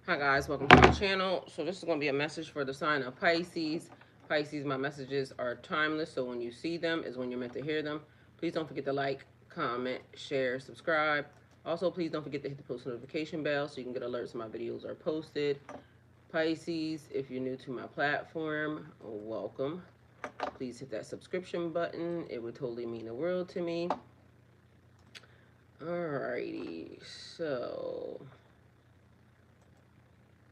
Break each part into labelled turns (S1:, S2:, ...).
S1: Hi guys, welcome to my channel. So this is going to be a message for the sign of Pisces. Pisces, my messages are timeless, so when you see them is when you're meant to hear them. Please don't forget to like, comment, share, subscribe. Also, please don't forget to hit the post notification bell so you can get alerts when my videos are posted. Pisces, if you're new to my platform, welcome. Please hit that subscription button. It would totally mean the world to me. Alrighty, so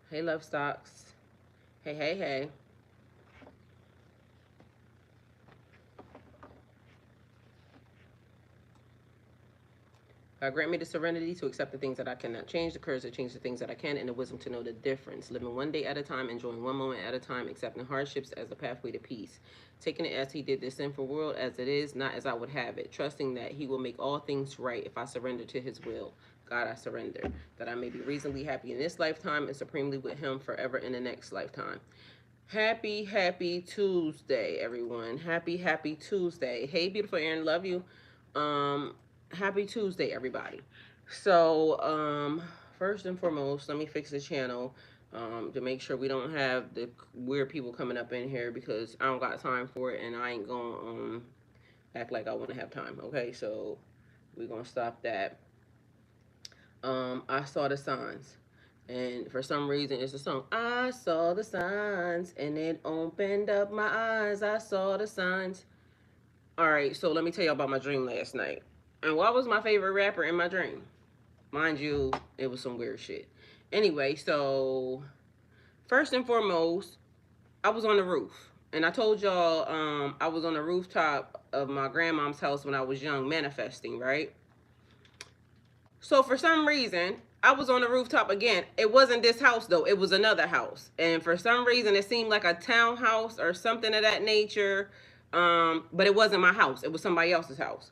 S1: hey love stocks. Hey, hey, hey. God grant me the serenity to accept the things that I cannot change, the courage to change the things that I can, and the wisdom to know the difference. Living one day at a time, enjoying one moment at a time, accepting hardships as a pathway to peace. Taking it as he did this sinful world as it is, not as I would have it. Trusting that he will make all things right if I surrender to his will. God, I surrender. That I may be reasonably happy in this lifetime and supremely with him forever in the next lifetime. Happy, happy Tuesday, everyone. Happy, happy Tuesday. Hey, beautiful Aaron, love you. Happy Tuesday, everybody. So, first and foremost, let me fix the channel to make sure we don't have the weird people coming up in here because I don't got time for it and I ain't gonna act like I want to have time. Okay, so we're gonna stop that. I saw the signs. And for some reason, it's a song. I saw the signs and it opened up my eyes. I saw the signs. All right, so let me tell you about my dream last night. And what was my favorite rapper in my dream? Mind you, it was some weird shit. Anyway, so first and foremost, I was on the roof. And I told y'all I was on the rooftop of my grandmom's house when I was young, manifesting, right? So for some reason, I was on the rooftop again. It wasn't this house though. It was another house. And for some reason, it seemed like a townhouse or something of that nature. But it wasn't my house. It was somebody else's house.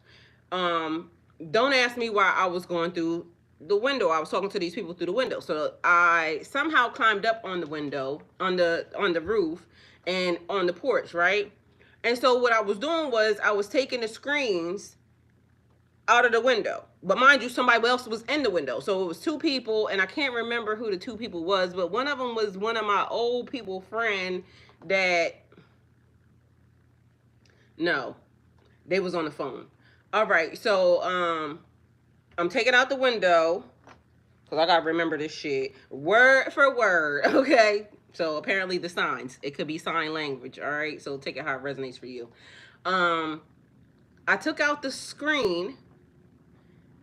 S1: Don't ask me why I was going through the window. I was talking to these people through the window. So I somehow climbed up on the window, on the roof, and on the porch, right? And so what I was doing was I was taking the screens out of the window. But mind you, somebody else was in the window. So it was two people, and I can't remember who the two people was, but one of them was one of my old people friend that, no, they was on the phone. All right, so I'm taking out the window because I gotta remember this shit word for word. Okay, so apparently the signs, it could be sign language. All right, so take it how it resonates for you. I took out the screen,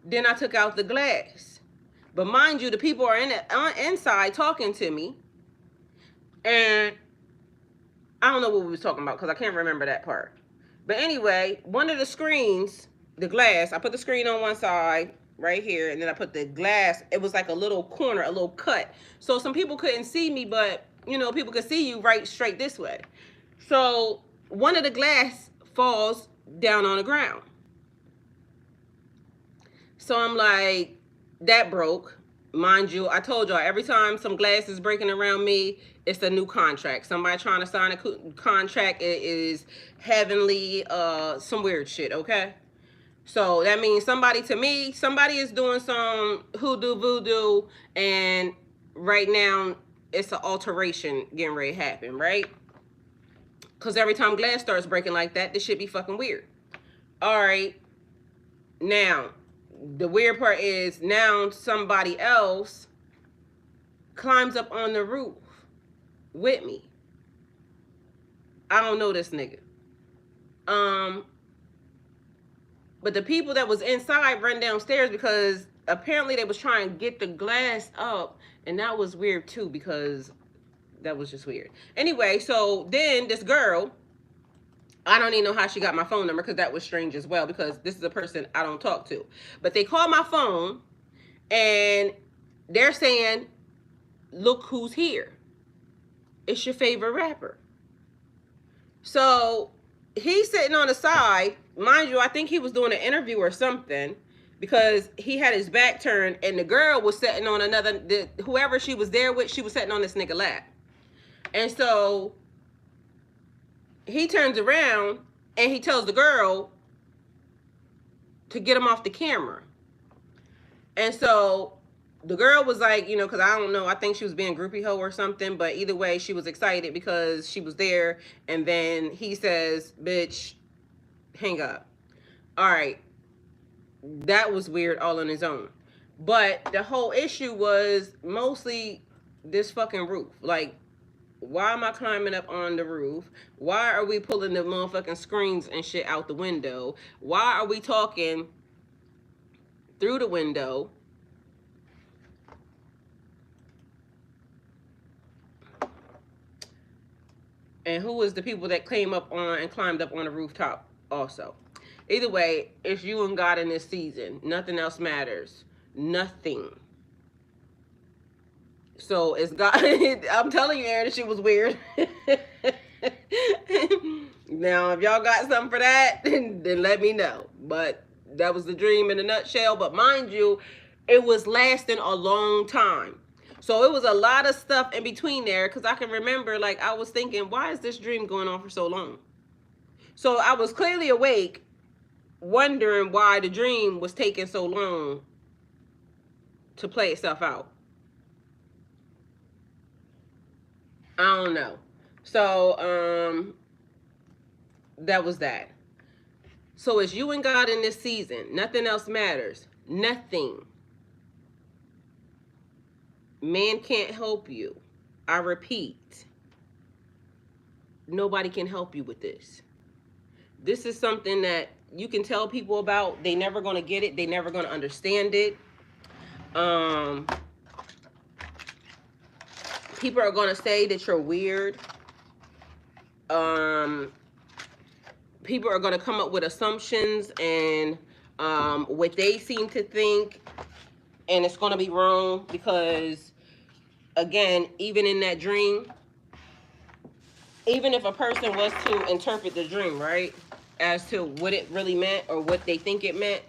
S1: then I took out the glass. But mind you, the people are inside talking to me, and I don't know what we was talking about because I can't remember that part. But anyway, one of the screens, the glass, I put the screen on one side right here, and then I put the glass. It was like a little corner, a little cut. So some people couldn't see me, but you know, people could see you right straight this way. So one of the glass falls down on the ground. So I'm like, that broke. Mind you, I told y'all every time some glass is breaking around me, it's a new contract. Somebody trying to sign a contract. It is heavenly, some weird shit, okay? So that means somebody, to me, somebody is doing some hoodoo voodoo, and right now it's an alteration getting ready to happen, right? Because every time glass starts breaking like that, this shit be fucking weird. All right, now the weird part is now somebody else climbs up on the roof with me. I don't know this nigga. But the people that was inside run downstairs because apparently they was trying to get the glass up, and that was weird too because that was just weird. Anyway, so then this girl, I don't even know how she got my phone number because that was strange as well because this is a person I don't talk to. But they called my phone and they're saying, look who's here. It's your favorite rapper. So he's sitting on the side. Mind you, I think he was doing an interview or something because he had his back turned and the girl was sitting on whoever she was there with, she was sitting on this nigga lap. And so he turns around and he tells the girl to get him off the camera. And so the girl was like, you know, because I don't know, I think she was being groupie hoe or something, but either way, she was excited because she was there. And then he says, bitch, hang up. All right, that was weird all on his own. But the whole issue was mostly this fucking roof. Like, why am I climbing up on the roof? Why are we pulling the motherfucking screens and shit out the window? Why are we talking through the window? And who was the people that came up on and climbed up on the rooftop also? Either way, it's you and God in this season. Nothing else matters. Nothing. So it's God. I'm telling you, Aaron, this shit was weird. Now, if y'all got something for that, then let me know. But that was the dream in a nutshell. But mind you, it was lasting a long time. So it was a lot of stuff in between there, because I can remember, like, I was thinking, why is this dream going on for so long? So I was clearly awake, wondering why the dream was taking so long to play itself out. I don't know. So that was that. So it's you and God in this season. Nothing else matters. Nothing. Man can't help you. I repeat, nobody can help you with this. This is something that you can tell people about. They never going to get it. They never going to understand it. People are going to say that you're weird. People are going to come up with assumptions and what they seem to think, and it's going to be wrong because, again, even in that dream, even if a person was to interpret the dream, right, as to what it really meant or what they think it meant,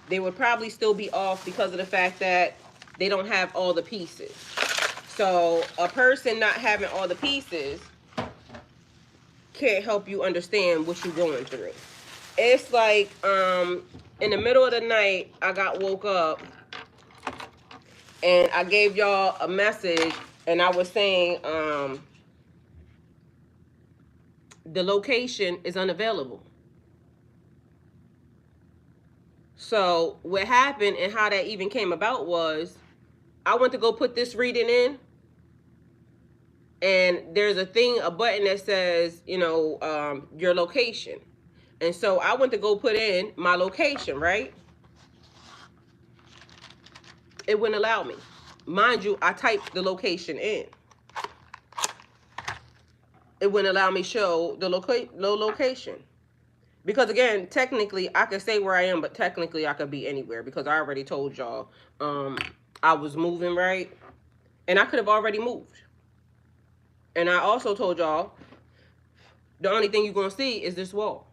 S1: they would probably still be off because of the fact that they don't have all the pieces. So a person not having all the pieces can't help you understand what you're going through. It's like in the middle of the night, I got woke up and I gave y'all a message, and I was saying the location is unavailable. So what happened and how that even came about was I went to go put this reading in, and there's a button that says, you know, your location. And so I went to go put in my location, right? It wouldn't allow me. Mind you, I typed the location in. It wouldn't allow me show the location. Because again, technically I could say where I am, but technically I could be anywhere because I already told y'all I was moving, right? And I could have already moved. And I also told y'all the only thing you're going to see is this wall.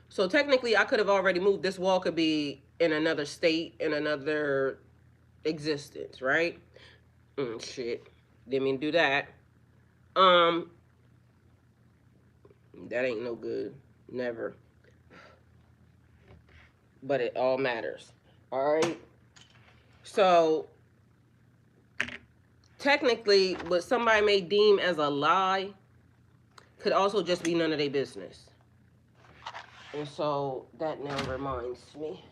S1: So technically I could have already moved. This wall could be in another state, in another existence, right? Shit. Didn't mean to do that. That ain't no good. Never. But it all matters. All right. So technically what somebody may deem as a lie could also just be none of their business. And so that now reminds me.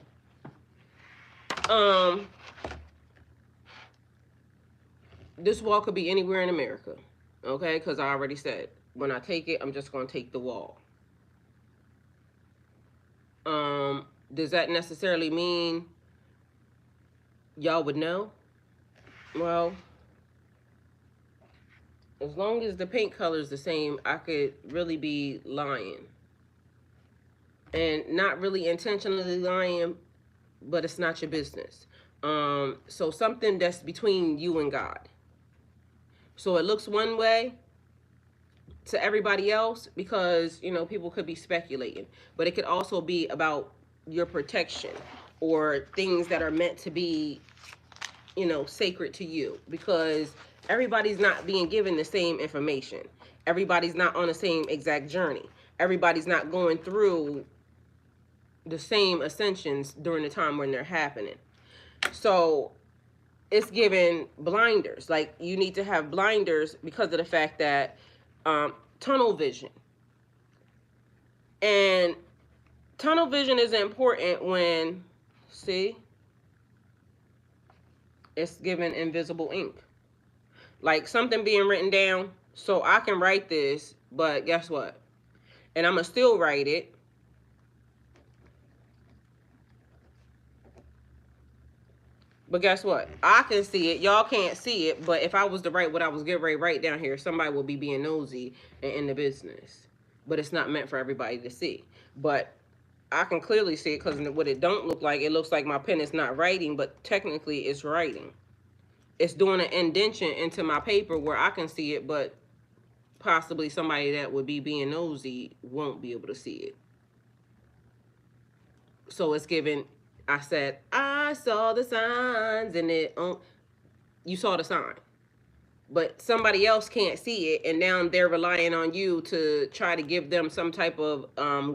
S1: This wall could be anywhere in America. Okay? Because I already said, when I take it, I'm just going to take the wall. Does that necessarily mean y'all would know? Well, as long as the paint color is the same, I could really be lying. And not really intentionally lying, but it's not your business. So something that's between you and God. So it looks one way to everybody else because, you know, people could be speculating. But it could also be about your protection or things that are meant to be, you know, sacred to you. Because everybody's not being given the same information. Everybody's not on the same exact journey. Everybody's not going through the same ascensions during the time when they're happening. So it's given blinders. Like, you need to have blinders because of the fact that tunnel vision. And tunnel vision is important when, see, it's given invisible ink. Like something being written down, so I can write this, but guess what? And I'm going to still write it. But guess what? I can see it. Y'all can't see it. But if I was to write what I was getting ready to write down here, somebody will be being nosy and in the business. But it's not meant for everybody to see. But I can clearly see it because what it don't look like, it looks like my pen is not writing, but technically it's writing. It's doing an indentation into my paper where I can see it, but possibly somebody that would be being nosy won't be able to see it. So it's given, I said, I saw the signs, and you saw the sign. But somebody else can't see it, and now they're relying on you to try to give them some type of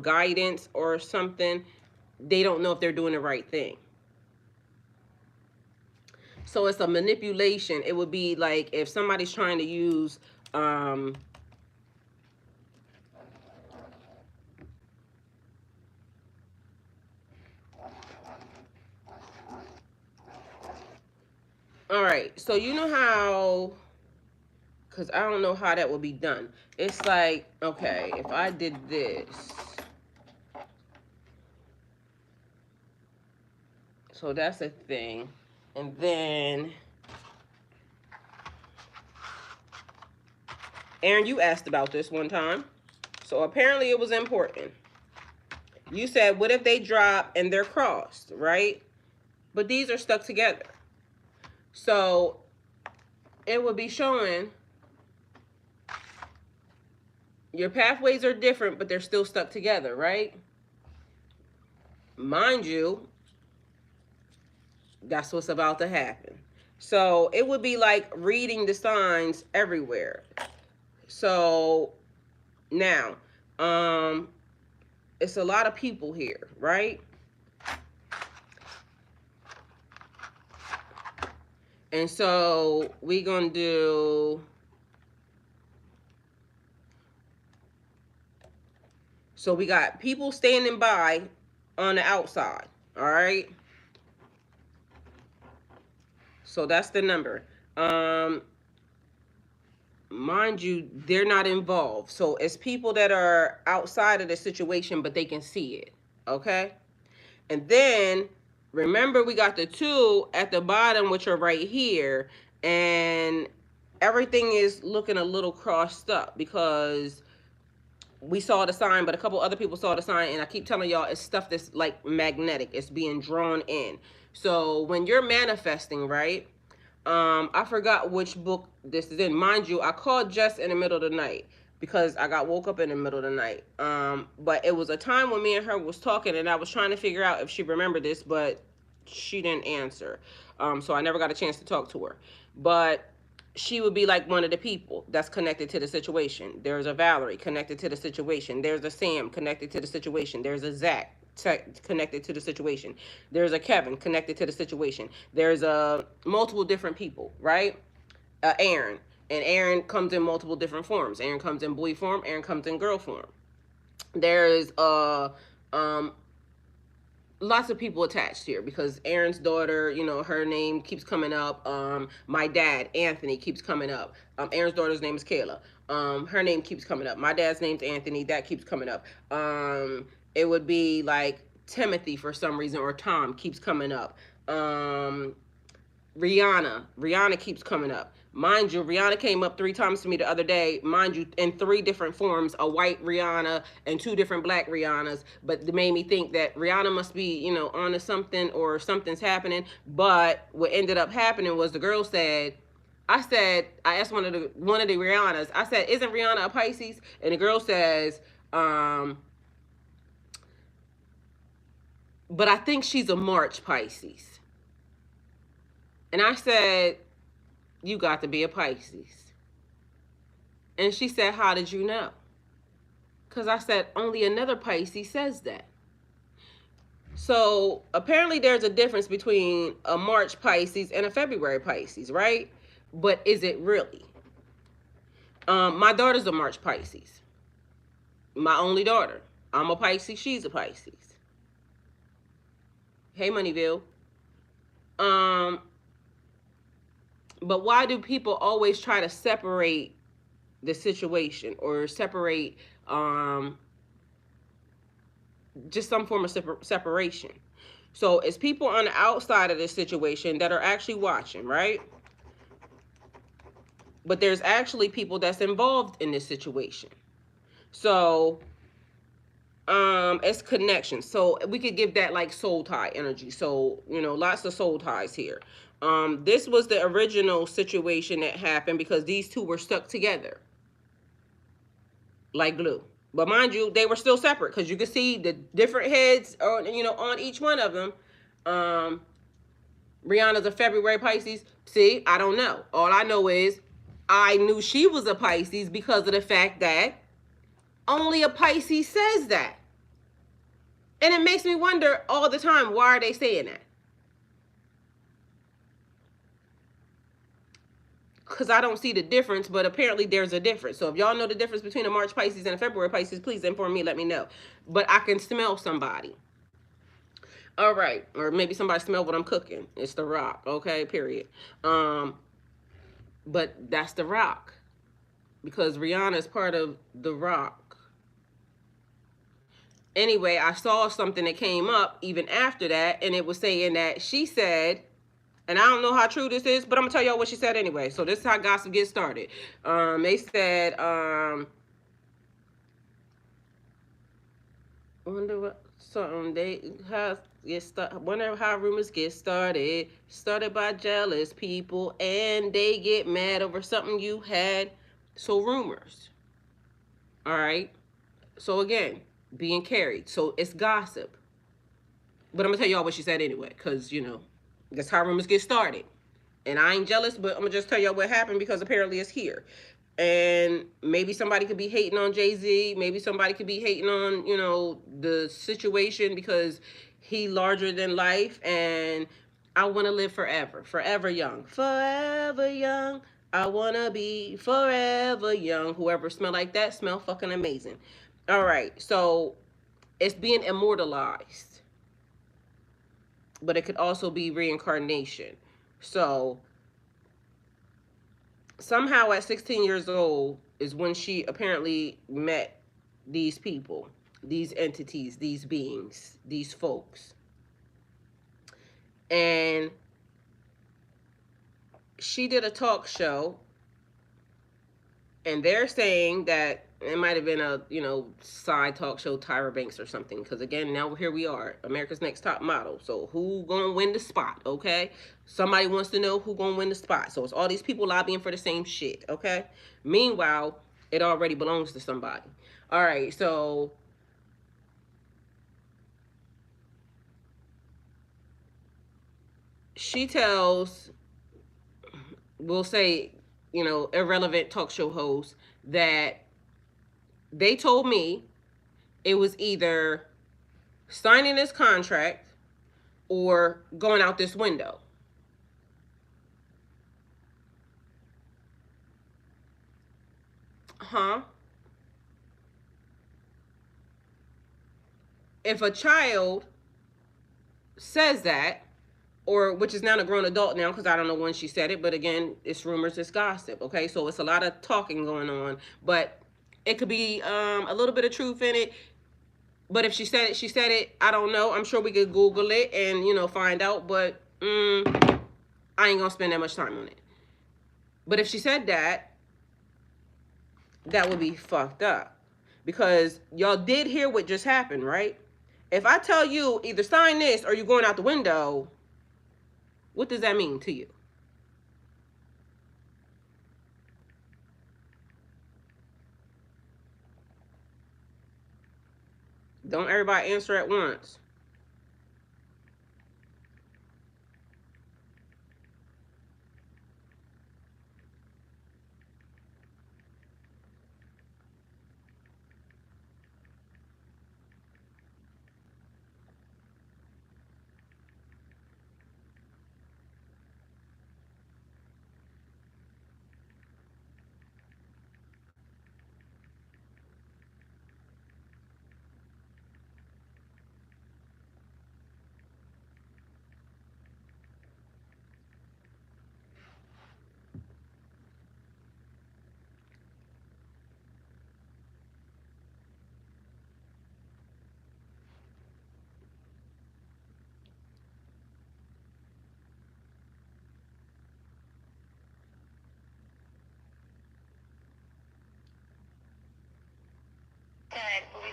S1: guidance or something. They don't know if they're doing the right thing. So it's a manipulation. It would be like if somebody's trying to use all right, so you know how, because I don't know how that would be done. It's like, okay, if I did this. So that's a thing. And then, Aaron, you asked about this one time. So apparently it was important. You said, what if they drop and they're crossed, right? But these are stuck together. So it would be showing your pathways are different, but they're still stuck together, right? Mind you, that's what's about to happen. So it would be like reading the signs everywhere. So now, it's a lot of people here, right? And so we're going to do, so we got people standing by on the outside, all right? So that's the number. Mind you, they're not involved. So it's people that are outside of the situation, but they can see it, okay? And then, remember, we got the 2 at the bottom, which are right here, and everything is looking a little crossed up because we saw the sign, but a couple other people saw the sign, and I keep telling y'all, it's stuff that's like magnetic. It's being drawn in. So when you're manifesting, right, I forgot which book this is in. Mind you, I called Jess in the middle of the night because I got woke up in the middle of the night. But it was a time when me and her was talking, and I was trying to figure out if she remembered this, but she didn't answer. So I never got a chance to talk to her. But she would be like one of the people that's connected to the situation. There's a Valerie connected to the situation. There's a Sam connected to the situation. There's a Zach connected to the situation. There's a Kevin connected to the situation. There's multiple different people, right? Aaron. And Aaron comes in multiple different forms. Aaron comes in boy form. Aaron comes in girl form. There's lots of people attached here because Aaron's daughter, you know, her name keeps coming up. My dad, Anthony, keeps coming up. Aaron's daughter's name is Kayla. Her name keeps coming up. My dad's name's Anthony. That keeps coming up. It would be like Timothy for some reason, or Tom keeps coming up. Rihanna keeps coming up. Mind you, Rihanna came up 3 times to me the other day, mind you, in 3 different forms, a white Rihanna and 2 different black Rihannas, but it made me think that Rihanna must be, you know, onto something or something's happening. But what ended up happening was the girl said, I asked one of the Rihannas, I said, isn't Rihanna a Pisces? And the girl says, but I think she's a March Pisces. And I said, you got to be a Pisces. And she said, how did you know? Because I said, only another Pisces says that. So apparently there's a difference between a March Pisces and a February Pisces, right? But is it really? My daughter's a March Pisces. My only daughter. I'm a Pisces. She's a Pisces. Hey, Moneyville. Um, but why do people always try to separate the situation or separate just some form of separation? So it's people on the outside of this situation that are actually watching, right? But there's actually people that's involved in this situation. So it's connection. So we could give that like soul tie energy. So, lots of soul ties here. This was the original situation that happened because these two were stuck together like glue. But mind you, they were still separate because you could see the different heads on each one of them. Rihanna's a February Pisces. See, I don't know. All I know is I knew she was a Pisces because of the fact that only a Pisces says that. And it makes me wonder all the time, why are they saying that? Because I don't see the difference, but apparently there's a difference. So if y'all know the difference between a March Pisces and a February Pisces, please inform me, let me know. But I can smell somebody. All right. Or maybe somebody smell what I'm cooking. It's the rock, okay, period. But that's the rock. Because Rihanna is part of the rock. Anyway, I saw something that came up even after that, and it was saying that she said, and I don't know how true this is, but I'm gonna tell y'all what she said anyway. So this is how gossip gets started. They said, wonder what something they have get started. Wonder how rumors get started. Started by jealous people, and they get mad over something you had. So rumors. All right. So again, being carried. So it's gossip. But I'm gonna tell y'all what she said anyway, because that's how rumors get started. And I ain't jealous, but I'm gonna just tell y'all what happened because apparently it's here. And maybe somebody could be hating on Jay-Z. Maybe somebody could be hating on, the situation because he larger than life. And I want to live forever. Forever young. Forever young. I want to be forever young. Whoever smell like that, smell fucking amazing. All right. So it's being immortalized. But it could also be reincarnation. So somehow at 16 years old is when she apparently met these people, these entities, these beings, these folks. And she did a talk show, and they're saying that it might have been a, side talk show, Tyra Banks or something. Because again, now here we are, America's Next Top Model. So who gonna win the spot, okay? Somebody wants to know who gonna win the spot. So it's all these people lobbying for the same shit, okay? Meanwhile, it already belongs to somebody. All right, so she tells, we'll say, irrelevant talk show host that they told me it was either signing this contract or going out this window. Huh? If a child says that, or which is now a grown adult now, because I don't know when she said it, but again, it's rumors, it's gossip, okay? So it's a lot of talking going on, but it could be a little bit of truth in it. But if she said it, she said it. I don't know. I'm sure we could Google it and, find out, but I ain't gonna spend that much time on it. But if she said that, that would be fucked up. Because y'all did hear what just happened, right? If I tell you either sign this or you're going out the window, what does that mean to you? Don't everybody answer at once.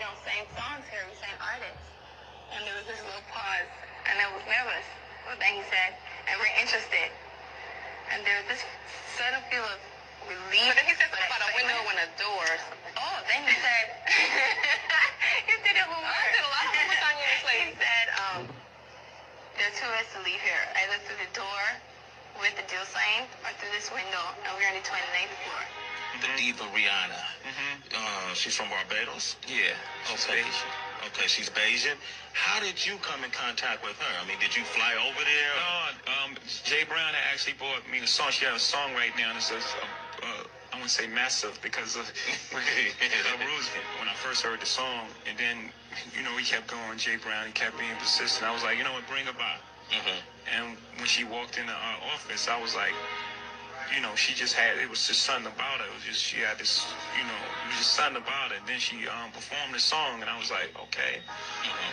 S2: don't sing songs here, we sing artists. And there was this little pause, and I was nervous. But then he said, and we're interested. And there was this sudden feel of relief. But then he said something about a window and a door or something. Oh, then he said, you did it homework. I did a lot of homework on you this lady. He said, there are two ways to leave here. Either through the door with the deal sign or through this window, and we're on the 29th floor.
S3: The diva Rihanna. She's from Barbados?
S4: Yeah, she's
S3: Okay.
S4: Asian.
S3: Okay, she's Bayesian. How did you come in contact with her? I mean, did you fly over there?
S4: No, Jay Brown had actually brought me the song. She has a song right now, and it's I wouldn't say massive because of Roosevelt when I first heard the song, and then he kept going. Jay Brown, he kept being persistent. I was like, you know what, bring her by. And when she walked into our office, I was like, she just had, it was just something about her. It was just, she had this, it was just something about it. Then she performed the song, and I was like, okay.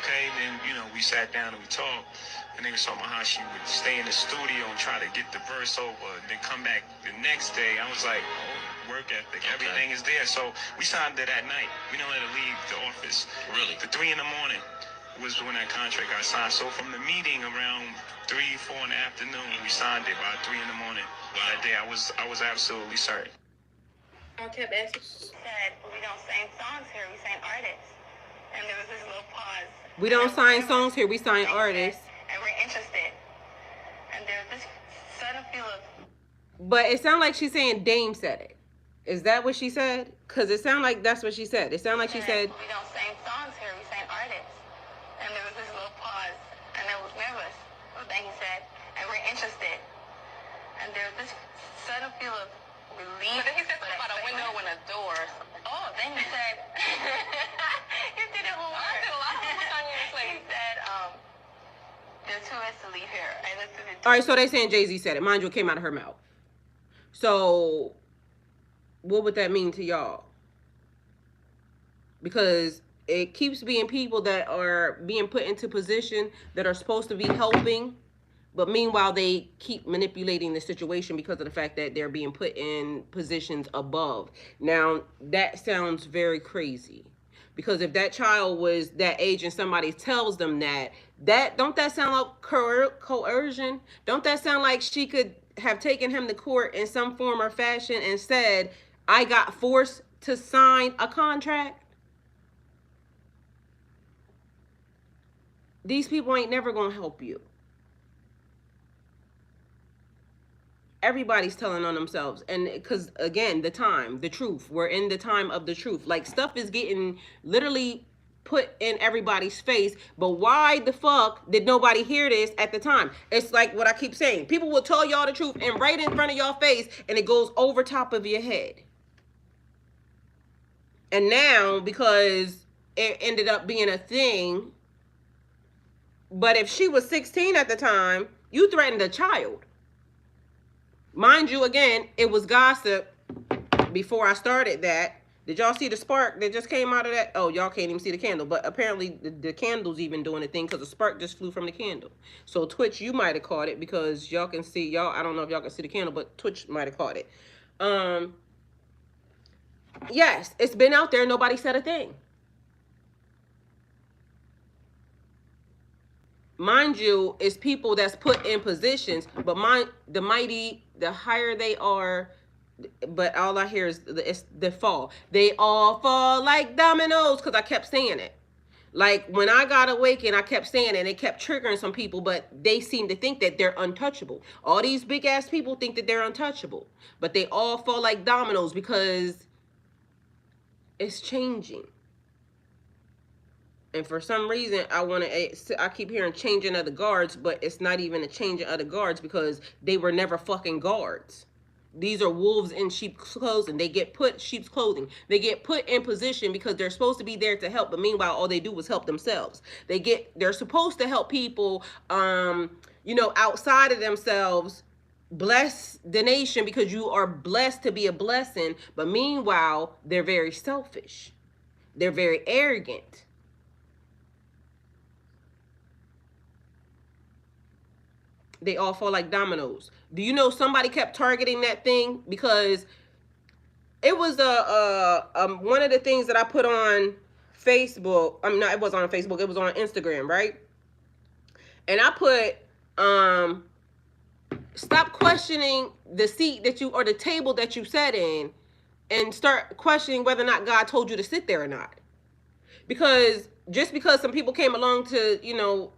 S4: Then, we sat down and we talked, and they were talking about how she would stay in the studio and try to get the verse over, then come back the next day. I was like, oh, work ethic, everything is there. So we signed it that night. We don't let her leave the office.
S3: Really?
S4: The 3 in the morning was when that contract got signed. So from the meeting around 3, 4 in the afternoon, we signed it by 3 in the morning. That day, I was absolutely certain.
S1: I kept asking.
S2: Said, we don't sing songs here, we sing artists. And there was this little pause.
S1: We don't sign songs here, we sign artists.
S2: And we're interested. And there was this sudden feel of...
S1: But it sounded like she's saying Dame said it. Is that what she said? Because it sounded like that's what she said. It sounded like she said...
S2: We don't sing songs here, we sing artists. And there was this little pause. And I was nervous. But then he said, and we're interested. And there was this sudden feel of relief. But then he said something about a window and a door or something. Oh, then he said, you did it homework. I did a lot of homework on you this lady. He said, there are two ways to leave here. Either through the door.
S1: All right, so they saying Jay-Z said it. Mind you, it came out of her mouth. So what would that mean to y'all? Because it keeps being people that are being put into position that are supposed to be helping, but meanwhile they keep manipulating the situation because of the fact that they're being put in positions above. Now that sounds very crazy, because if that child was that age and somebody tells them that don't that sound like coercion? Don't that sound like she could have taken him to court in some form or fashion and said, I got forced to sign a contract? These people ain't never gonna help you. Everybody's telling on themselves. And because again, the truth, we're in the time of the truth. Like, stuff is getting literally put in everybody's face, but why the fuck did nobody hear this at the time? It's like what I keep saying, people will tell y'all the truth and right in front of y'all face, and it goes over top of your head. And now, because it ended up being a thing, but if she was 16 at the time, you threatened a child. Mind you, again, it was gossip before I started that. Did y'all see the spark that just came out of that? Oh, y'all can't even see the candle. But apparently the candle's even doing a thing because the spark just flew from the candle. So Twitch, you might have caught it because y'all can see, I don't know if y'all can see the candle, but Twitch might have caught it. Yes, it's been out there. Nobody said a thing. Mind you, it's people that's put in positions, but the mighty, the higher they are, but all I hear is the fall. They all fall like dominoes, because I kept saying it. Like, when I got awakened, I kept saying it, and it kept triggering some people, but they seem to think that they're untouchable. All these big-ass people think that they're untouchable, but they all fall like dominoes because it's changing. And for some reason, I keep hearing changing of the guards, but it's not even a changing of the guards because they were never fucking guards. These are wolves in sheep's clothing. They get put sheep's clothing. They get put in position because they're supposed to be there to help, but meanwhile, all they do is help themselves. They're supposed to help people, outside of themselves, bless the nation because you are blessed to be a blessing, but meanwhile, they're very selfish. They're very arrogant. They all fall like dominoes. Do you know somebody kept targeting that thing because it was one of the things that I put on Facebook. No, it wasn't on Facebook. It was on Instagram, right? And I put, stop questioning the seat that you or the table that you sat in, and start questioning whether or not God told you to sit there or not. Because just because some people came along to,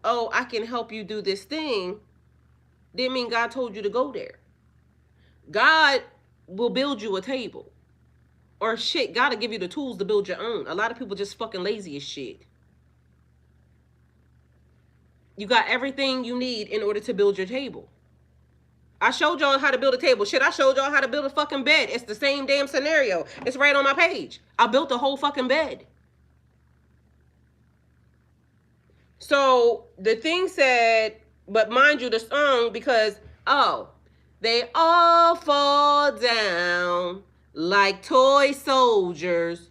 S1: oh, I can help you do this thing, didn't mean God told you to go there. God will build you a table. Or shit, God will give you the tools to build your own. A lot of people just fucking lazy as shit. You got everything you need in order to build your table. I showed y'all how to build a table. Shit, I showed y'all how to build a fucking bed. It's the same damn scenario. It's right on my page. I built a whole fucking bed. So the thing said, but mind you, the song, because, oh, they all fall down like toy soldiers.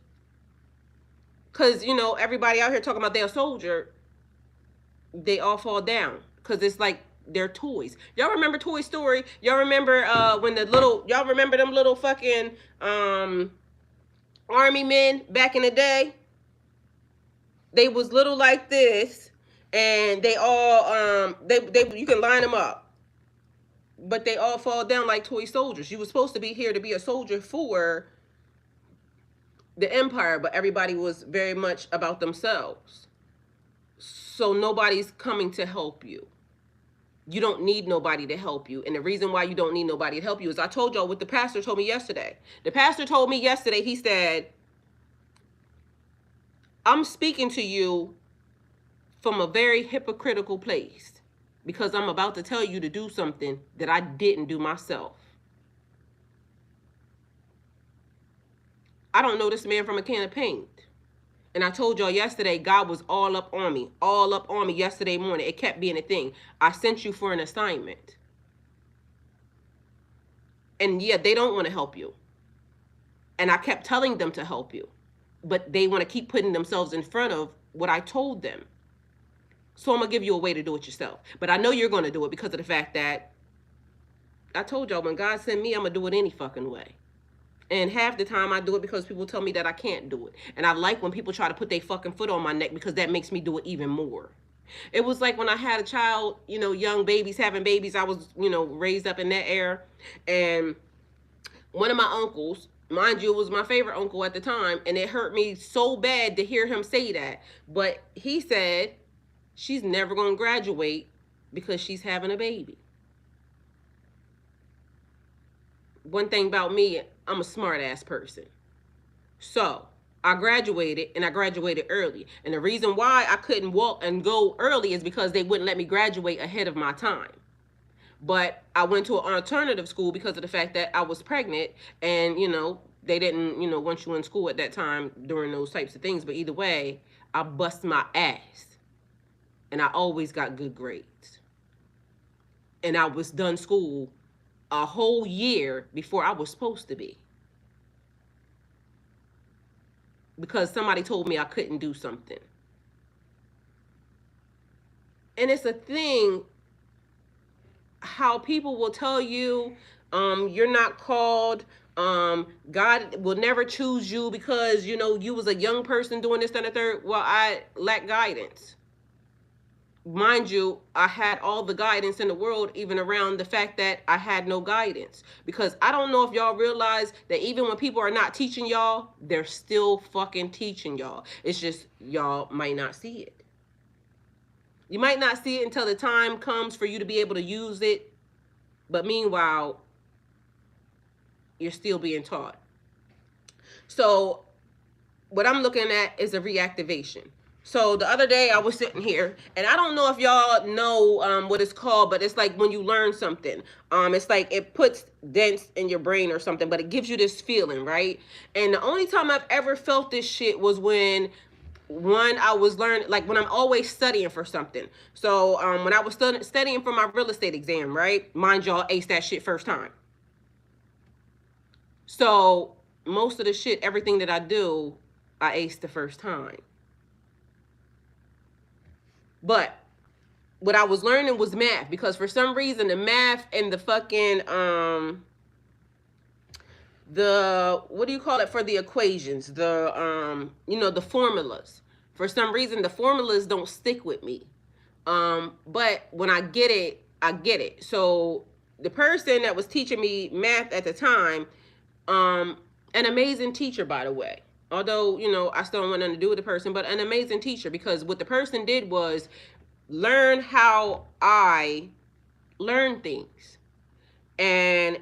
S1: Because, everybody out here talking about they're a soldier, they all fall down. Because it's like they're toys. Y'all remember Toy Story? Y'all remember when y'all remember them little fucking army men back in the day? They was little like this, and they all they you can line them up, but they all fall down like toy soldiers. You were supposed to be here to be a soldier for the empire, but everybody was very much about themselves. So nobody's coming to help you. You don't need nobody to help you. And the reason why you don't need nobody to help you is, I told y'all what the pastor told me yesterday. The pastor told me yesterday, he said, I'm speaking to you from a very hypocritical place, because I'm about to tell you to do something that I didn't do myself. I don't know this man from a can of paint. And I told y'all yesterday, God was all up on me yesterday morning. It kept being a thing. I sent you for an assignment. And yeah, they don't want to help you. And I kept telling them to help you. But they want to keep putting themselves in front of what I told them. So I'm going to give you a way to do it yourself. But I know you're going to do it because of the fact that I told y'all, when God sent me, I'm going to do it any fucking way. And half the time I do it because people tell me that I can't do it. And I like when people try to put their fucking foot on my neck, because that makes me do it even more. It was like when I had a child, young babies, having babies. I was, raised up in that era. And one of my uncles, mind you, was my favorite uncle at the time. And it hurt me so bad to hear him say that. But he said, she's never going to graduate because she's having a baby. One thing about me, I'm a smart ass person. So I graduated, and I graduated early. And the reason why I couldn't walk and go early is because they wouldn't let me graduate ahead of my time. But I went to an alternative school because of the fact that I was pregnant, and, they didn't, want you in school at that time during those types of things. But either way, I bust my ass. And I always got good grades. And I was done school a whole year before I was supposed to be. Because somebody told me I couldn't do something. And it's a thing how people will tell you, you're not called, God will never choose you because, you was a young person doing this, that, and the third. Well, I lack guidance. Mind you, I had all the guidance in the world, even around the fact that I had no guidance. Because I don't know if y'all realize that even when people are not teaching y'all, they're still fucking teaching y'all. It's just y'all might not see it. You might not see it until the time comes for you to be able to use it. But meanwhile, you're still being taught. So what I'm looking at is a reactivation. So the other day I was sitting here, and I don't know if y'all know what it's called, but it's like when you learn something. It's like it puts dents in your brain or something, but it gives you this feeling, right? And the only time I've ever felt this shit was when I was learning, like when I'm always studying for something. So when I was studying for my real estate exam, right? Mind y'all, aced that shit first time. So most of the shit, everything that I do, I aced the first time. But what I was learning was math, because for some reason the math and the fucking the, what do you call it, for the equations, the the formulas. For some reason the formulas don't stick with me. But when I get it, I get it. So the person that was teaching me math at the time, um an amazing teacher, by the way, although I still don't want nothing to do with the person, but an amazing teacher, because what the person did was learn how I learn things. And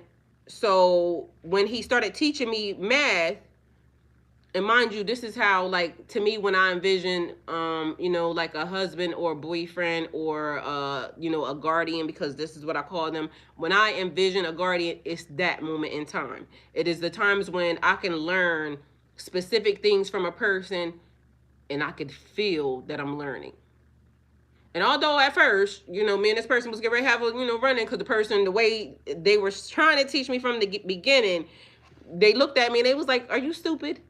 S1: so when he started teaching me math, and mind you, this is how, like, to me, when I envision like a husband or a boyfriend, or a guardian, because this is what I call them. When I envision a guardian, it's that moment in time. It is the times when I can learn specific things from a person, and I could feel that I'm learning. And although at first, me and this person was getting ready to have a, running, because the person, the way they were trying to teach me from the beginning, they looked at me and they was like, "Are you stupid?"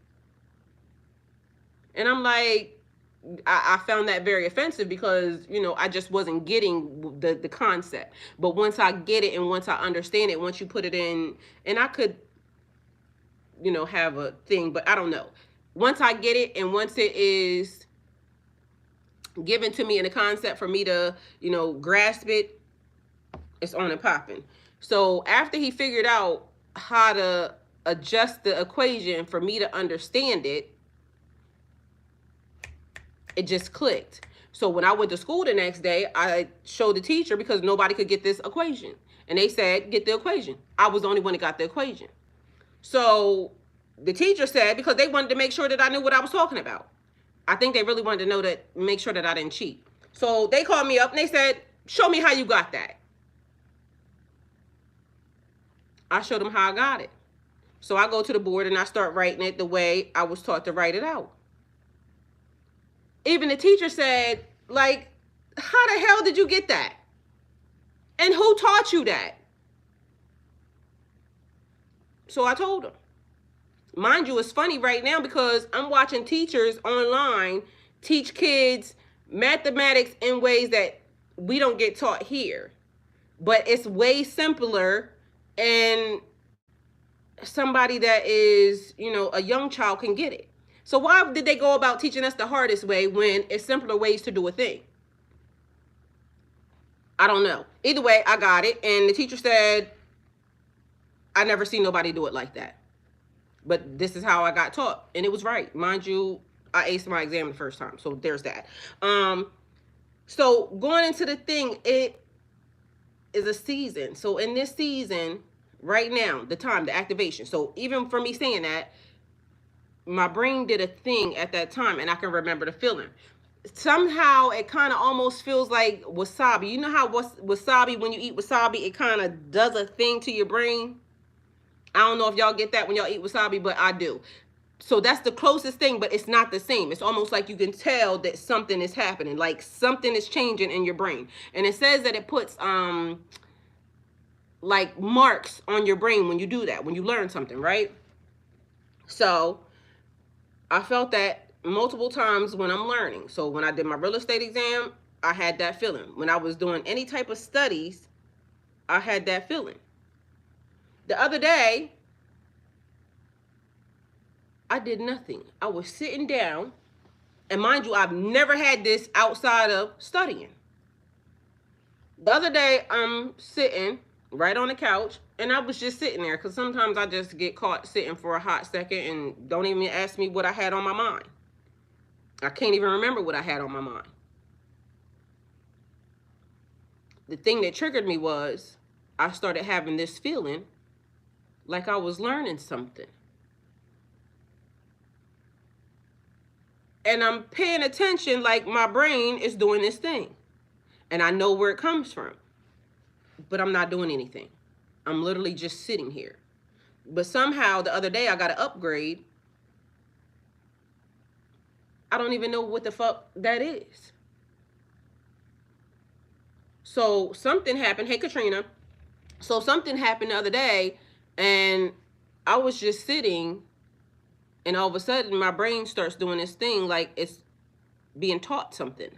S1: And I'm like, I found that very offensive, because I just wasn't getting the concept. But once I get it, and once I understand it, once you put it in, and I could have a thing, but I don't know. Once I get it, and once it is given to me in a concept for me to grasp it, it's on and popping. So after he figured out how to adjust the equation for me to understand it, it just clicked. So when I went to school the next day, I showed the teacher, because nobody could get this equation. And they said, "Get the equation." I was the only one that got the equation. So the teacher said, because they wanted to make sure that I knew what I was talking about. I think they really wanted to know, that make sure that I didn't cheat. So they called me up and they said, "Show me how you got that." I showed them how I got it. So I go to the board and I start writing it the way I was taught to write it out. Even the teacher said, like, "How the hell did you get that? And who taught you that?" So I told him. Mind you, it's funny right now, because I'm watching teachers online teach kids mathematics in ways that we don't get taught here. But it's way simpler, and somebody that is, a young child can get it. So why did they go about teaching us the hardest way when it's simpler ways to do a thing? I don't know. Either way, I got it. And the teacher said, "I never seen nobody do it like that. But this is how I got taught." And it was right. Mind you, I aced my exam the first time. So there's that. So going into the thing, it is a season. So in this season, right now, the time, the activation. So even for me saying that, my brain did a thing at that time, and I can remember the feeling. Somehow it kind of almost feels like wasabi. You know how wasabi, when you eat wasabi, it kind of does a thing to your brain? I don't know if y'all get that when y'all eat wasabi, but I do. So that's the closest thing, but it's not the same. It's almost like you can tell that something is happening, like something is changing in your brain. And it says that it puts like marks on your brain when you do that, when you learn something, right? So I felt that multiple times when I'm learning. So when I did my real estate exam, I had that feeling. When I was doing any type of studies, I had that feeling. The other day, I did nothing. I was sitting down, and mind you, I've never had this outside of studying. The other day, I'm sitting right on the couch, and I was just sitting there, because sometimes I just get caught sitting for a hot second and don't even ask me what I had on my mind. I can't even remember what I had on my mind. The thing that triggered me was I started having this feeling like I was learning something. And I'm paying attention, like my brain is doing this thing. And I know where it comes from. But I'm not doing anything. I'm literally just sitting here. But somehow the other day I got an upgrade. I don't even know what the fuck that is. So something happened. Hey, Katrina. So something happened the other day, and I was just sitting, and all of a sudden my brain starts doing this thing like it's being taught something,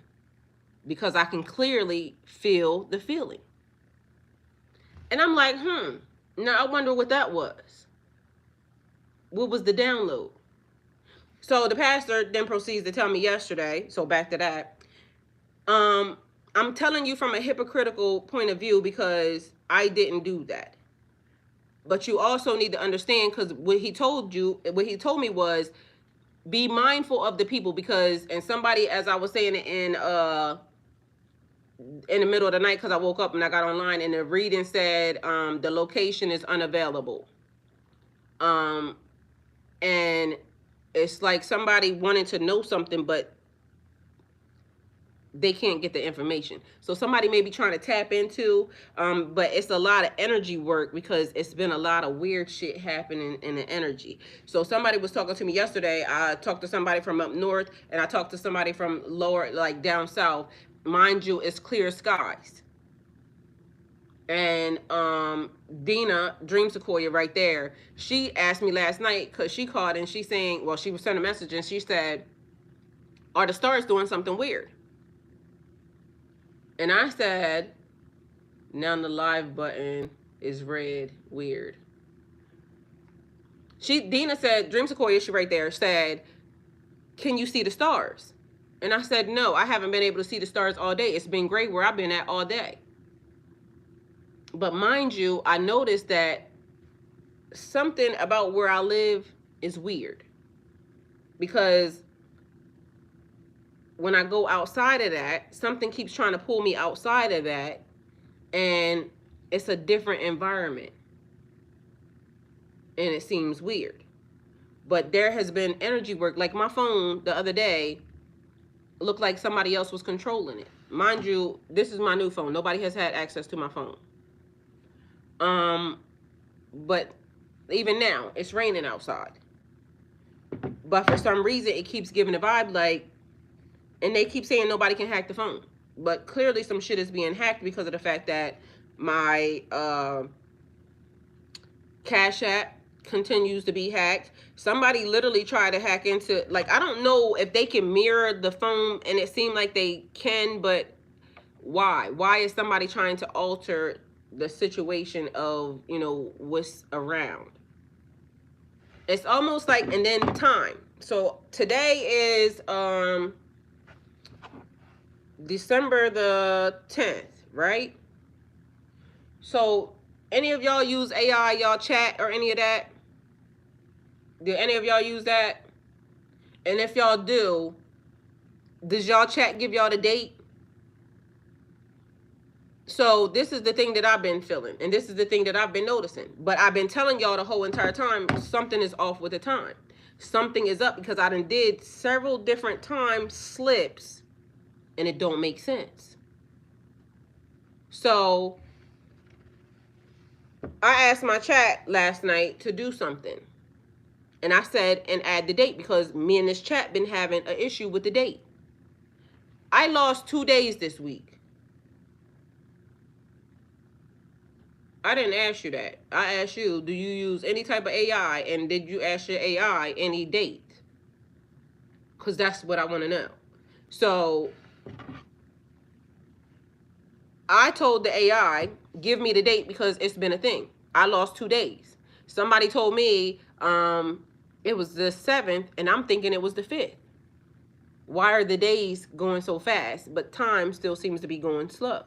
S1: because I can clearly feel the feeling. And I'm like, now I wonder what that was. What was the download? So the pastor then proceeds to tell me yesterday, so back to that. Um, I'm telling you from a hypocritical point of view because I didn't do that. But you also need to understand, because what he told me was, be mindful of the people, because, and somebody, as I was saying it in the middle of the night, because I woke up and I got online and the reading said the location is unavailable. Um, and it's like somebody wanting to know something, but they can't get the information. So somebody may be trying to tap into, but it's a lot of energy work because it's been a lot of weird shit happening in the energy. So somebody was talking to me yesterday. I talked to somebody from up north and I talked to somebody from lower, like down south. Mind you, it's clear skies. And Dina, Dream Sequoia, right there, she asked me last night because she called and she's saying, well, she was sending a message and she said, are the stars doing something weird? And I said, now the live button is red. Weird. Dina said, Dream Sequoia, she right there, said, can you see the stars? And I said, no, I haven't been able to see the stars all day. It's been great where I've been at all day. But mind you, I noticed that something about where I live is weird. Because when I go outside of that, something keeps trying to pull me outside of that. And it's a different environment. And it seems weird. But there has been energy work. Like my phone the other day looked like somebody else was controlling it. Mind you, this is my new phone. Nobody has had access to my phone. But even now, it's raining outside. But for some reason, it keeps giving a vibe like, and they keep saying nobody can hack the phone. But clearly some shit is being hacked because of the fact that my Cash App continues to be hacked. Somebody literally tried to hack into, like, I don't know if they can mirror the phone, and it seemed like they can, but why? Why is somebody trying to alter the situation of, what's around? It's almost like, and then time. So today is December the 10th, right? So any of y'all use AI, y'all chat or any of that? Do any of y'all use that? And if y'all do, does y'all chat give y'all the date? So this is the thing that I've been feeling, and this is the thing that I've been noticing. But I've been telling y'all the whole entire time, something is off with the time. Something is up, because I done did several different time slips, and it don't make sense. So I asked my chat last night to do something. And I said, and add the date, because me and this chat been having an issue with the date. I lost 2 days this week. I didn't ask you that. I asked you, do you use any type of AI? And did you ask your AI any date? Because that's what I want to know. So I told the AI, give me the date, because it's been a thing. I lost 2 days. Somebody told me it was the 7th, and I'm thinking it was the 5th. Why are the days going so fast, but time still seems to be going slow?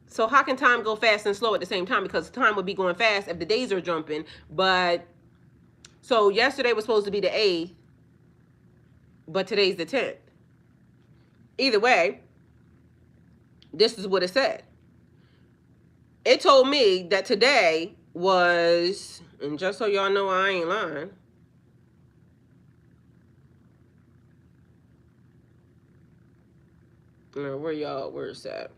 S1: So how can time go fast and slow at the same time? Because time would be going fast if the days are jumping. But so yesterday was supposed to be the 8th, but today's the 10th. Either way, this is what it said. It told me that today was, and just so y'all know I ain't lying, where is that?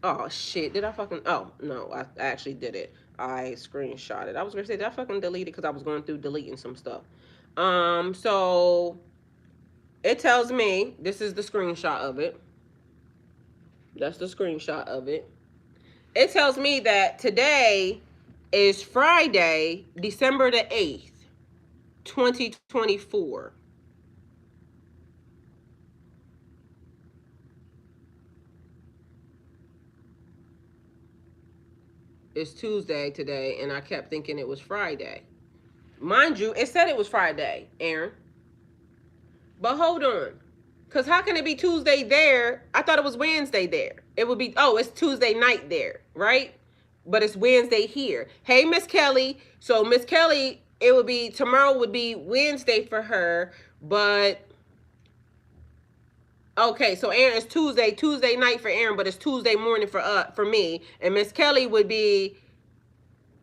S1: Oh shit, did I fucking, oh no, I actually did it. I screenshot it. I was gonna say, did I fucking delete it? Because I was going through deleting some stuff. So it tells me, this is the screenshot of it. That's the screenshot of it. It tells me that today is Friday, December the 8th, 2024. It's Tuesday today, and I kept thinking it was Friday. Mind you, it said it was Friday, Aaron. But hold on. Because how can it be Tuesday there? I thought it was Wednesday there. It would be, oh, it's Tuesday night there, right? But it's Wednesday here. Hey, Miss Kelly. So, Miss Kelly, it would be, tomorrow would be Wednesday for her. But, okay, so Aaron, it's Tuesday night for Aaron, but it's Tuesday morning for me. And Miss Kelly would be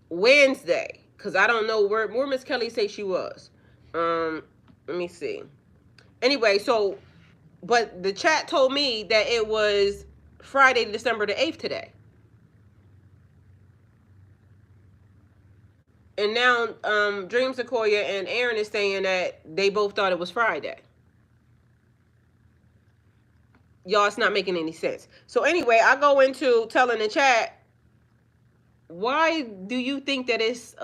S1: Wednesday. Because I don't know where Miss Kelly say she was. Let me see. Anyway, so, but the chat told me that it was Friday, December the 8th today. And now Dream Sequoia and Aaron is saying that they both thought it was Friday. Y'all, it's not making any sense. So anyway, I go into telling the chat, why do you think that it's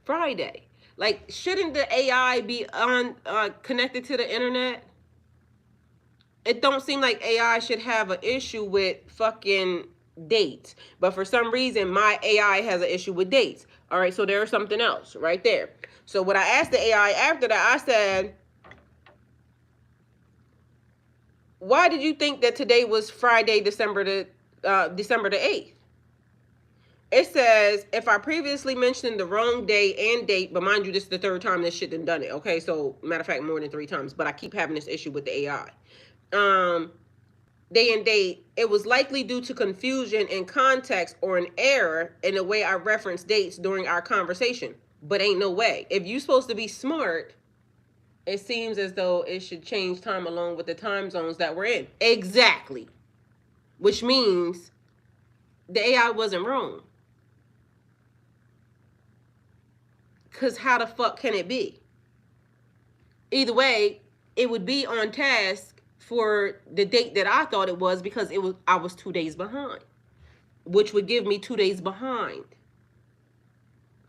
S1: Friday? Like, shouldn't the AI be on connected to the internet? It don't seem like AI should have an issue with fucking dates. But for some reason, my AI has an issue with dates. All right, so there's something else right there. So what I asked the AI after that, I said, why did you think that today was Friday, December the 8th? It says, if I previously mentioned the wrong day and date, but mind you, this is the third time this shit done it. Okay, so matter of fact, more than 3 times. But I keep having this issue with the AI. Day and date, it was likely due to confusion in context or an error in the way I referenced dates during our conversation. But ain't no way. If you supposed to be smart, it seems as though it should change time along with the time zones that we're in. Exactly. Which means the AI wasn't wrong. Because how the fuck can it be? Either way, it would be on task for the date that I thought it was, because I was 2 days behind, which would give me 2 days behind.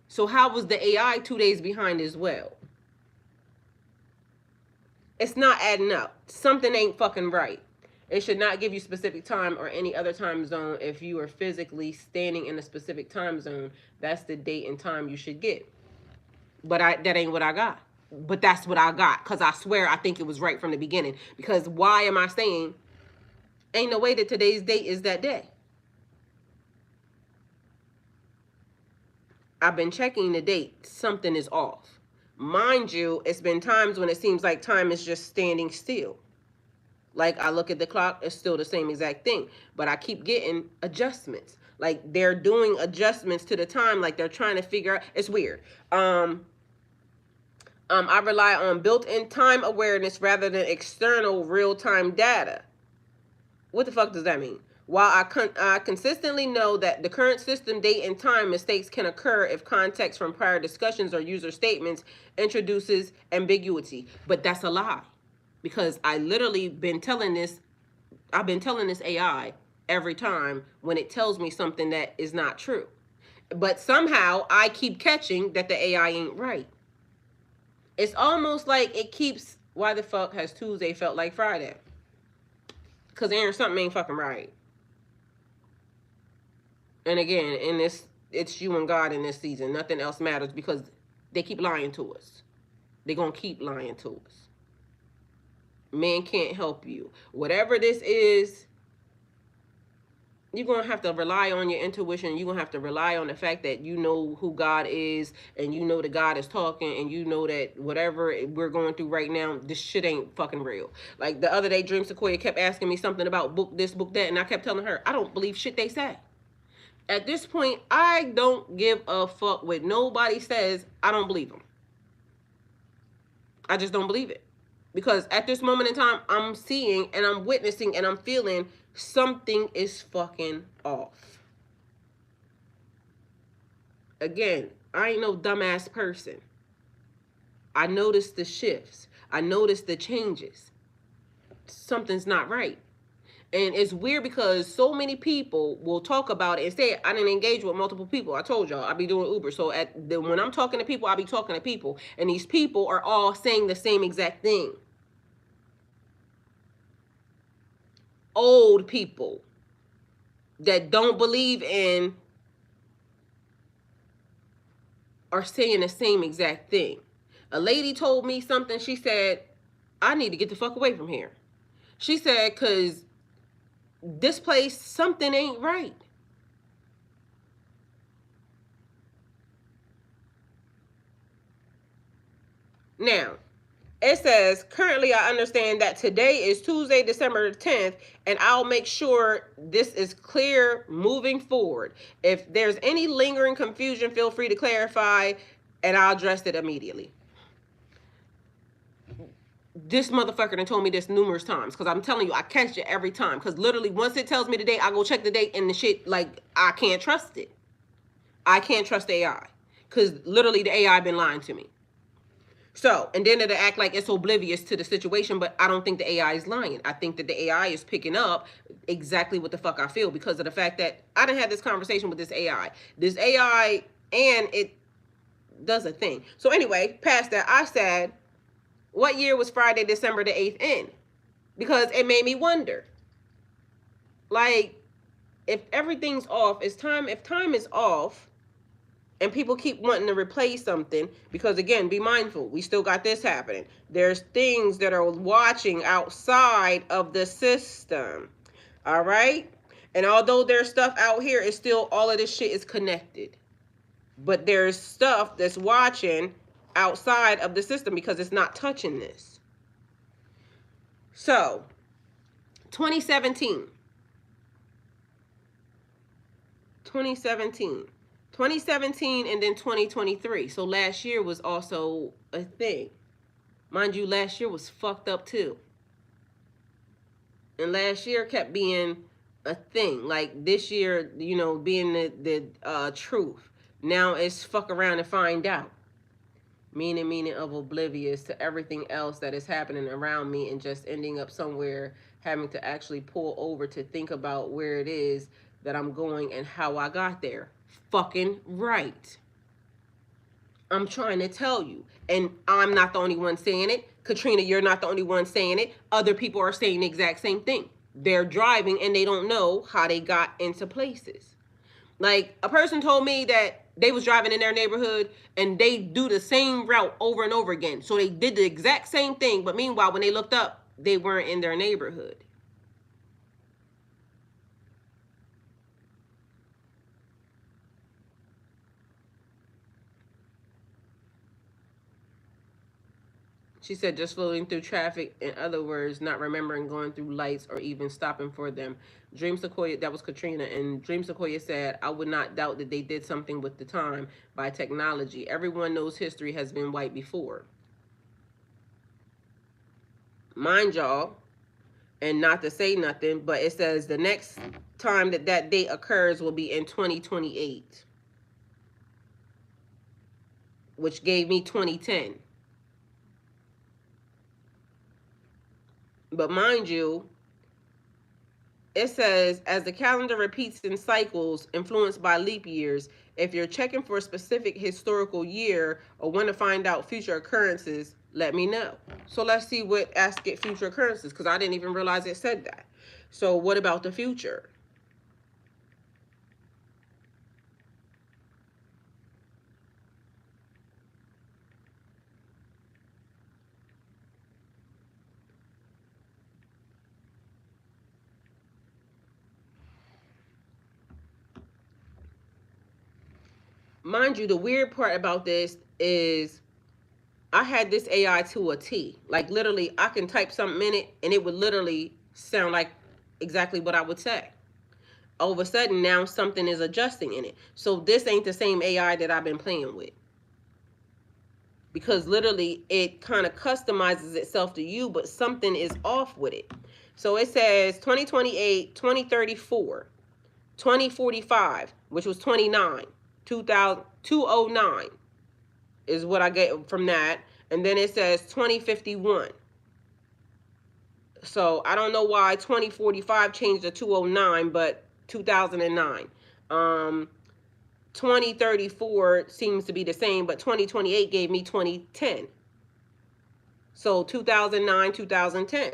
S1: So how was the AI 2 days behind as well? It's not adding up. Something ain't fucking right. It should not give you specific time or any other time zone. If you are physically standing in a specific time zone, that's the date and time you should get. But that ain't what I got. But that's what I got, because I swear I think it was right from the beginning. Because why am I saying ain't no way that today's date is that day? I've been checking the date. Something is off. Mind you, it's been times when it seems like time is just standing still. Like, I look at the clock, it's still the same exact thing. But I keep getting adjustments. Like, they're doing adjustments to the time. Like, they're trying to figure out. It's weird. I rely on built-in time awareness rather than external real-time data. What the fuck does that mean? While I consistently know that the current system date and time mistakes can occur if context from prior discussions or user statements introduces ambiguity. But that's a lie. Because I literally I've been telling this AI every time when it tells me something that is not true. But somehow I keep catching that the AI ain't right. It's almost like it keeps, why the fuck has Tuesday felt like Friday? Because Aaron, something ain't fucking right. And again, in this, it's you and God in this season. Nothing else matters, because they keep lying to us. They're going to keep lying to us. Man can't help you. Whatever this is, you're going to have to rely on your intuition. You're going to have to rely on the fact that you know who God is, and you know that God is talking, and you know that whatever we're going through right now, this shit ain't fucking real. Like the other day, Dream Sequoia kept asking me something about book this, book that, and I kept telling her, I don't believe shit they say. At this point, I don't give a fuck what nobody says. I don't believe them. I just don't believe it. Because at this moment in time, I'm seeing and I'm witnessing and I'm feeling something is fucking off. Again, I ain't no dumbass person. I noticed the shifts. I noticed the changes. Something's not right. And it's weird because so many people will talk about it and say, I didn't engage with multiple people. I told y'all, I be doing Uber. So when I'm talking to people, I be talking to people. And these people are all saying the same exact thing. Old people. that don't believe in are saying the same exact thing. A lady told me something. She said, I need to get the fuck away from here. She said, because this place, something ain't right. Now, it says, currently I understand that today is Tuesday, December 10th, and I'll make sure this is clear moving forward. If there's any lingering confusion, feel free to clarify, and I'll address it immediately. This motherfucker done told me this numerous times, because I'm telling you, I catch it every time. Because literally, once it tells me the date, I go check the date, and the shit, like, I can't trust it. I can't trust the AI. Because literally, the AI been lying to me. So, and then it'll act like it's oblivious to the situation, but I don't think the AI is lying. I think that the AI is picking up exactly what the fuck I feel because of the fact that I done had this conversation with this AI. This AI, and it does a thing. So anyway, past that, I said, what year was Friday, December the 8th in? Because it made me wonder. Like, if everything's off, if time is off, and people keep wanting to replace something, because again, be mindful, we still got this happening. There's things that are watching outside of the system. All right? And although there's stuff out here, it's still, all of this shit is connected. But there's stuff that's watching outside of the system because it's not touching this. So, 2017. 2017 and then 2023. So last year was also a thing. Mind you, last year was fucked up too. And last year kept being a thing. Like this year, you know, being the truth. Now it's fuck around and find out. Meaning of oblivious to everything else that is happening around me and just ending up somewhere having to actually pull over to think about where it is that I'm going and how I got there. Fucking right. I'm trying to tell you. And I'm not the only one saying it. Katrina, you're not the only one saying it. Other people are saying the exact same thing. They're driving and they don't know how they got into places. Like, a person told me that they was driving in their neighborhood and they do the same route over and over again. So they did the exact same thing. But meanwhile, when they looked up, they weren't in their neighborhood. She said just floating through traffic, in other words, not remembering going through lights or even stopping for them. Dream Sequoia, that was Katrina, and Dream Sequoia said, I would not doubt that they did something with the time by technology. Everyone knows history has been wiped before. Mind y'all, and not to say nothing, but it says the next time that that date occurs will be in 2028, which gave me 2010. But mind you, it says, as the calendar repeats in cycles influenced by leap years, if you're checking for a specific historical year or want to find out future occurrences, let me know. So let's see what Ask It Future Occurrences, because I didn't even realize it said that. So what about the future? Mind you, the weird part about this is I had this AI to a T. Like literally, I can type something in it and it would literally sound like exactly what I would say. All of a sudden, now something is adjusting in it. So this ain't the same AI that I've been playing with. Because literally, it kind of customizes itself to you, but something is off with it. So it says 2028, 2034, 2045, which was 29, 209 is what I get from that. And then it says 2051. So I don't know why 2045 changed to 209, but 2009. 2034 seems to be the same, but 2028 gave me 2010. So 2009, 2010.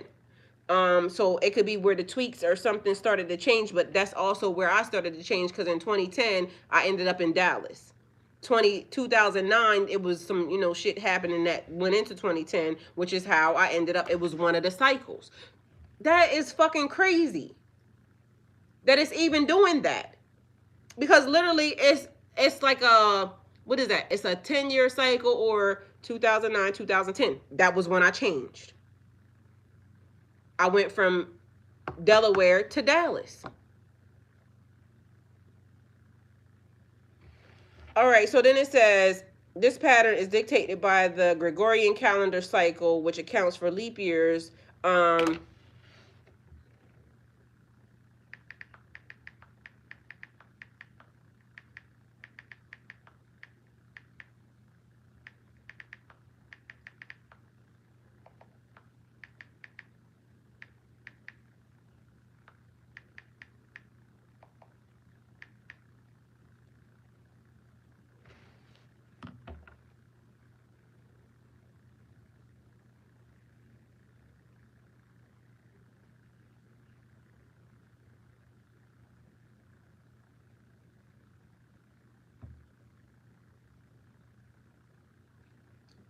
S1: So it could be where the tweaks or something started to change, but that's also where I started to change because in 2010 I ended up in Dallas. 2009 it was some shit happening that went into 2010, which is how I ended up. It was one of the cycles. That is fucking crazy that it's even doing that, because literally it's like a, what is that, it's a 10-year cycle, or 2009 2010, that was when I changed. I went from Delaware to Dallas. All right, so then it says this pattern is dictated by the Gregorian calendar cycle, which accounts for leap years.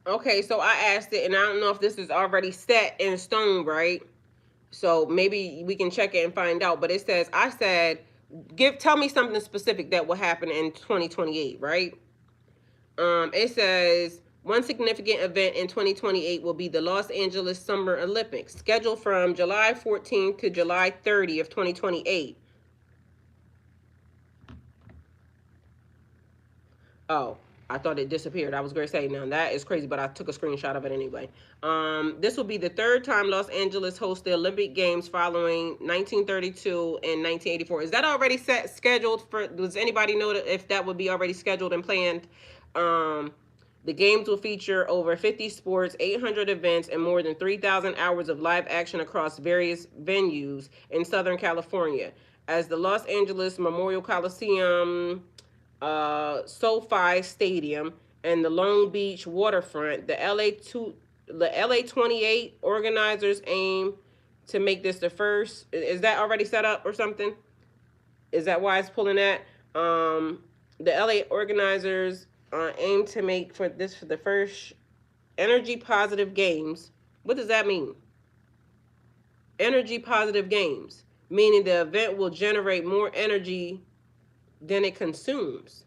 S1: Okay, so I asked it, and I don't know if this is already set in stone, right? So maybe we can check it and find out. But it says, I said, tell me something specific that will happen in 2028, right? It says one significant event in 2028 will be the Los Angeles Summer Olympics, scheduled from July 14th to July 30th, 2028. Oh, I thought it disappeared. I was going to say, now that is crazy, but I took a screenshot of it anyway. This will be the third time Los Angeles hosts the Olympic Games following 1932 and 1984. Is that already scheduled for? Does anybody know if that would be already scheduled and planned? Um, the games will feature over 50 sports, 800 events, and more than 3,000 hours of live action across various venues in Southern California. As the Los Angeles Memorial Coliseum, SoFi Stadium, and the Long Beach waterfront, the LA 28 organizers aim to make this the first. Is that already set up or something? Is that why it's pulling that? The LA organizers aim to make for the first energy positive games. What does that mean? Energy positive games, meaning the event will generate more energy than it consumes,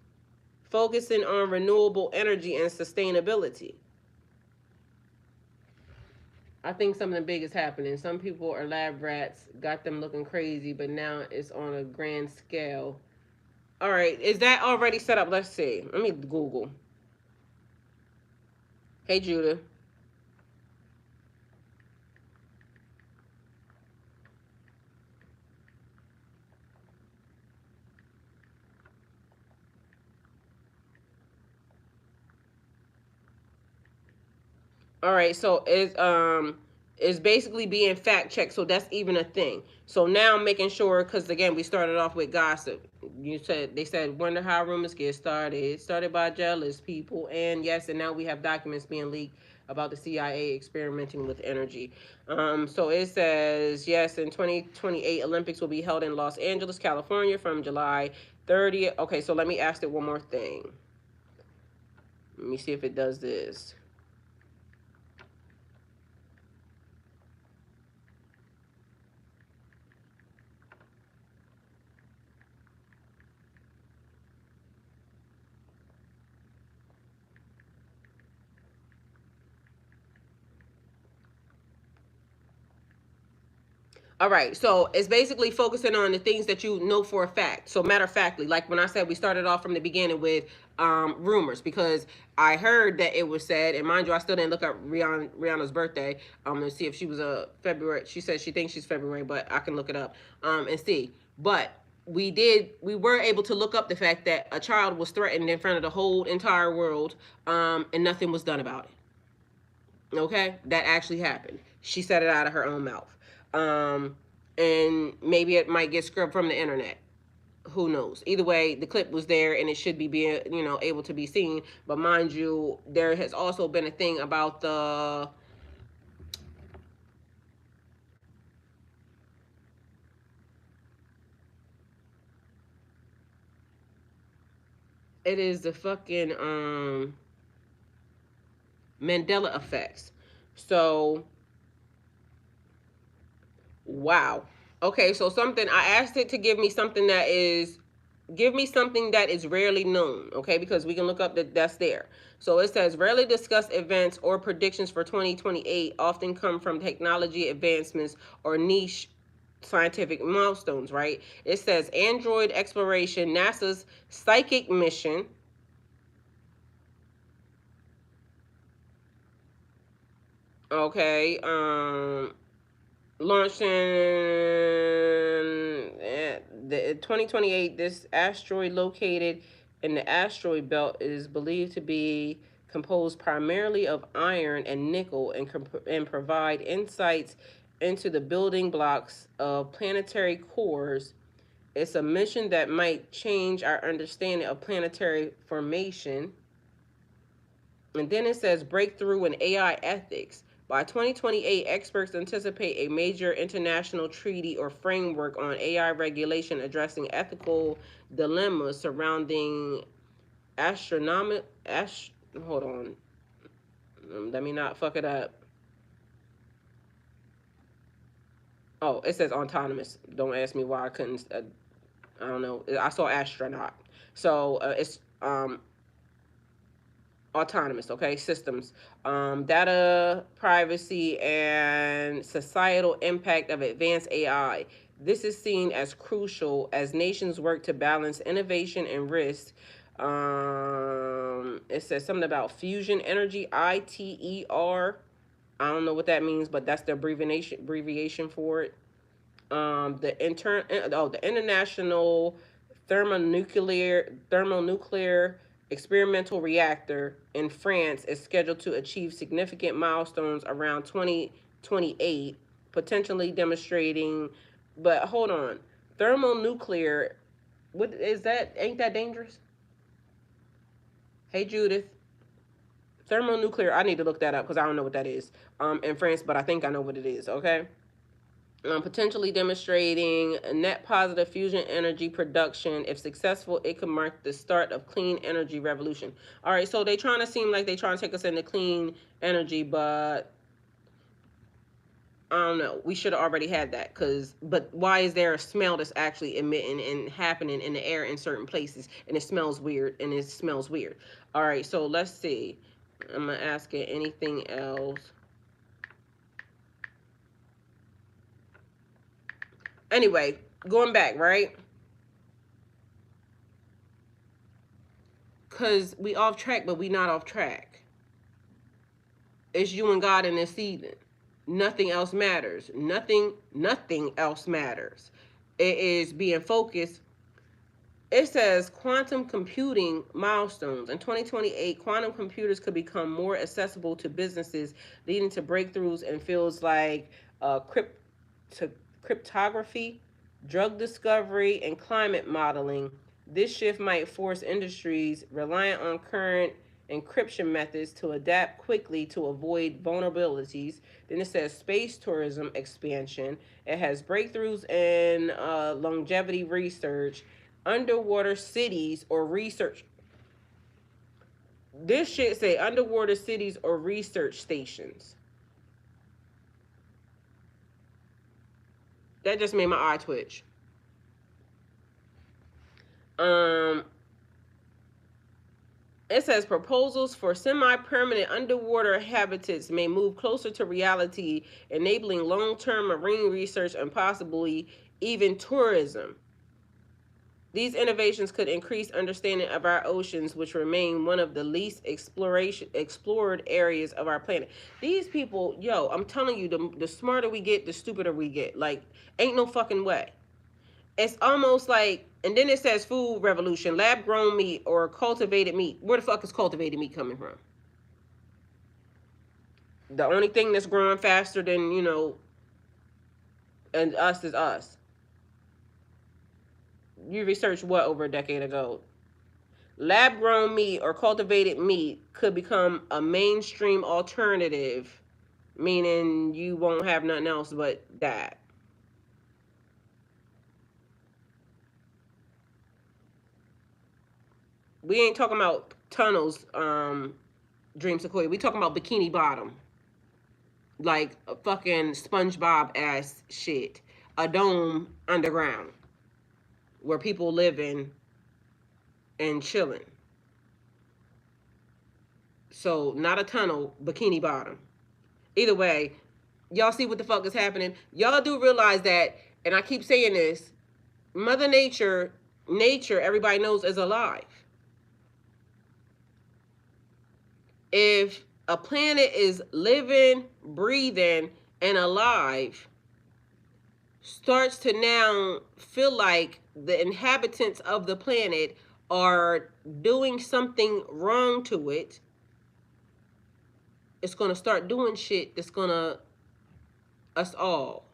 S1: focusing on renewable energy and sustainability. I think something big is happening. Some people are lab rats, got them looking crazy, but now it's on a grand scale. All right, is that already set up? Let's see. Let me Google. Hey, Judah. All right, so it's basically being fact checked, so that's even a thing. So now I'm making sure, because again we started off with gossip. They said wonder how rumors get started. It started by jealous people, and yes, and now we have documents being leaked about the CIA experimenting with energy. So it says yes, in 2028 Olympics will be held in Los Angeles, California, from July 30th. Okay, so let me ask it one more thing. Let me see if it does this. All right, so it's basically focusing on the things that you know for a fact. So matter of factly, like when I said we started off from the beginning with rumors, because I heard that it was said, and mind you, I still didn't look up Rihanna's birthday to see if she was a February. She said she thinks she's February, but I can look it up and see. But we were able to look up the fact that a child was threatened in front of the whole entire world, and nothing was done about it. Okay, that actually happened. She said it out of her own mouth. Um, and maybe it might get scrubbed from the internet. Who knows? Either way, the clip was there and it should be being, able to be seen. But mind you, there has also been a thing about It is the fucking Mandela effects. So wow. Okay, so something I asked it to give me something that is rarely known, okay? Because we can look up that's there. So it says rarely discussed events or predictions for 2028 often come from technology advancements or niche scientific milestones, right? It says Android exploration, NASA's psychic mission, okay? Launched in the 2028. This asteroid located in the asteroid belt is believed to be composed primarily of iron and nickel and provide insights into the building blocks of planetary cores. It's a mission that might change our understanding of planetary formation. And then it says breakthrough in AI ethics. By 2028, experts anticipate a major international treaty or framework on AI regulation addressing ethical dilemmas surrounding astronomy. Hold on. Let me not fuck it up. Oh, it says autonomous. Don't ask me why I couldn't. I don't know. I saw astronaut. So it's autonomous, okay, systems, data privacy and societal impact of advanced AI. This is seen as crucial as nations work to balance innovation and risk. It says something about fusion energy, ITER. I don't know what that means, but that's the abbreviation for it. The International Thermonuclear Experimental Reactor in France is scheduled to achieve significant milestones around 2028, potentially demonstrating. But hold on, thermonuclear. What is that? Ain't that dangerous? Hey Judith, thermonuclear. I need to look that up because I don't know what that is. In France, but I think I know what it is. Okay. Potentially demonstrating net positive fusion energy production. If successful, it could mark the start of clean energy revolution. All right, so they trying to seem like they trying to take us into clean energy, but I don't know. We should have already had that. But why is there a smell that's actually emitting and happening in the air in certain places, and it smells weird, and it smells weird. All right, so let's see. I'm gonna ask it anything else. Anyway, going back, right? Cause we off track, but we not off track. It's you and God in this season. Nothing else matters. Nothing else matters. It is being focused. It says quantum computing milestones. In 2028, quantum computers could become more accessible to businesses, leading to breakthroughs in fields like crypt- cryptography, drug discovery, and climate modeling. This shift might force industries reliant on current encryption methods to adapt quickly to avoid vulnerabilities. Then it says space tourism expansion. It has breakthroughs in longevity research, underwater cities or research. This shit say underwater cities or research stations. That just made my eye twitch. Um, it says proposals for semi-permanent underwater habitats may move closer to reality, enabling long-term marine research and possibly even tourism. These innovations could increase understanding of our oceans, which remain one of the least explored areas of our planet. These people, yo, I'm telling you, the smarter we get, the stupider we get. Like, ain't no fucking way. It's almost like, and then it says food revolution, lab grown meat or cultivated meat. Where the fuck is cultivated meat coming from? The only thing that's growing faster than, and us is us. You researched what over a decade ago? Lab grown meat or cultivated meat could become a mainstream alternative, meaning you won't have nothing else but that. We ain't talking about tunnels, Dream Sequoia. We talking about Bikini Bottom. Like a fucking SpongeBob ass shit. A dome underground where people living and chilling. So not a tunnel, Bikini Bottom. Either way, y'all see what the fuck is happening. Y'all do realize that, and I keep saying this, Mother Nature, everybody knows is alive. If a planet is living, breathing, and alive, starts to now feel like the inhabitants of the planet are doing something wrong to it, it's going to start doing shit that's going to us all.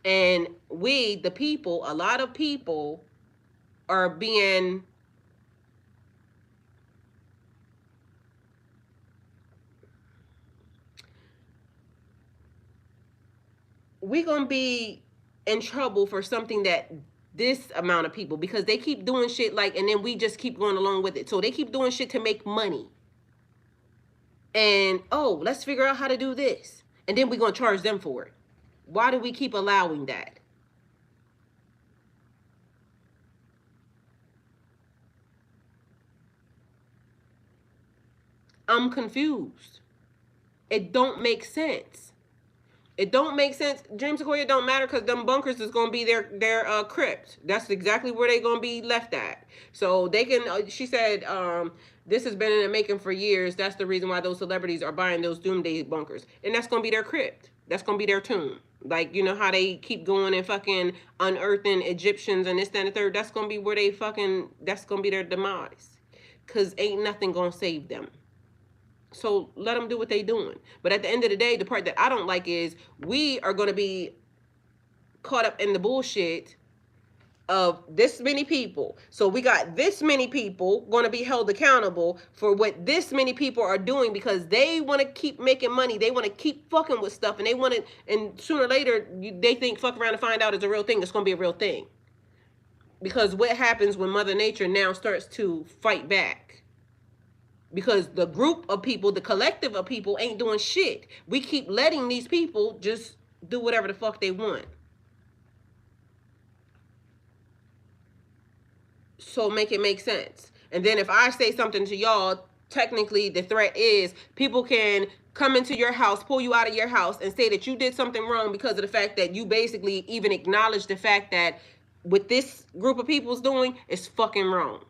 S1: And we, the people, a lot of people are being we gonna be in trouble for something that this amount of people, because they keep doing shit like, and then we just keep going along with it. So they keep doing shit to make money. And oh, let's figure out how to do this. And then we're gonna charge them for it. Why do we keep allowing that? I'm confused. It don't make sense. It don't make sense. Dream Sequoia don't matter because them bunkers is gonna be their crypt. That's exactly where they gonna be left at. So they can. She said, this has been in the making for years. That's the reason why those celebrities are buying those doomsday bunkers, and that's gonna be their crypt. That's gonna be their tomb. Like, you know how they keep going and fucking unearthing Egyptians and this, that, and the third. That's gonna be where they fucking. That's gonna be their demise, cause ain't nothing gonna save them. So let them do what they doing. But at the end of the day, the part that I don't like is we are going to be caught up in the bullshit of this many people. So we got this many people going to be held accountable for what this many people are doing because they want to keep making money. They want to keep fucking with stuff, and they want to, and sooner or later they think fuck around and find out it's a real thing. It's going to be a real thing. Because what happens when Mother Nature now starts to fight back? Because the group of people, the collective of people ain't doing shit. We keep letting these people just do whatever the fuck they want. So make it make sense. And then if I say something to y'all, technically the threat is people can come into your house, pull you out of your house, and say that you did something wrong because of the fact that you basically even acknowledge the fact that what this group of people's doing is fucking wrong.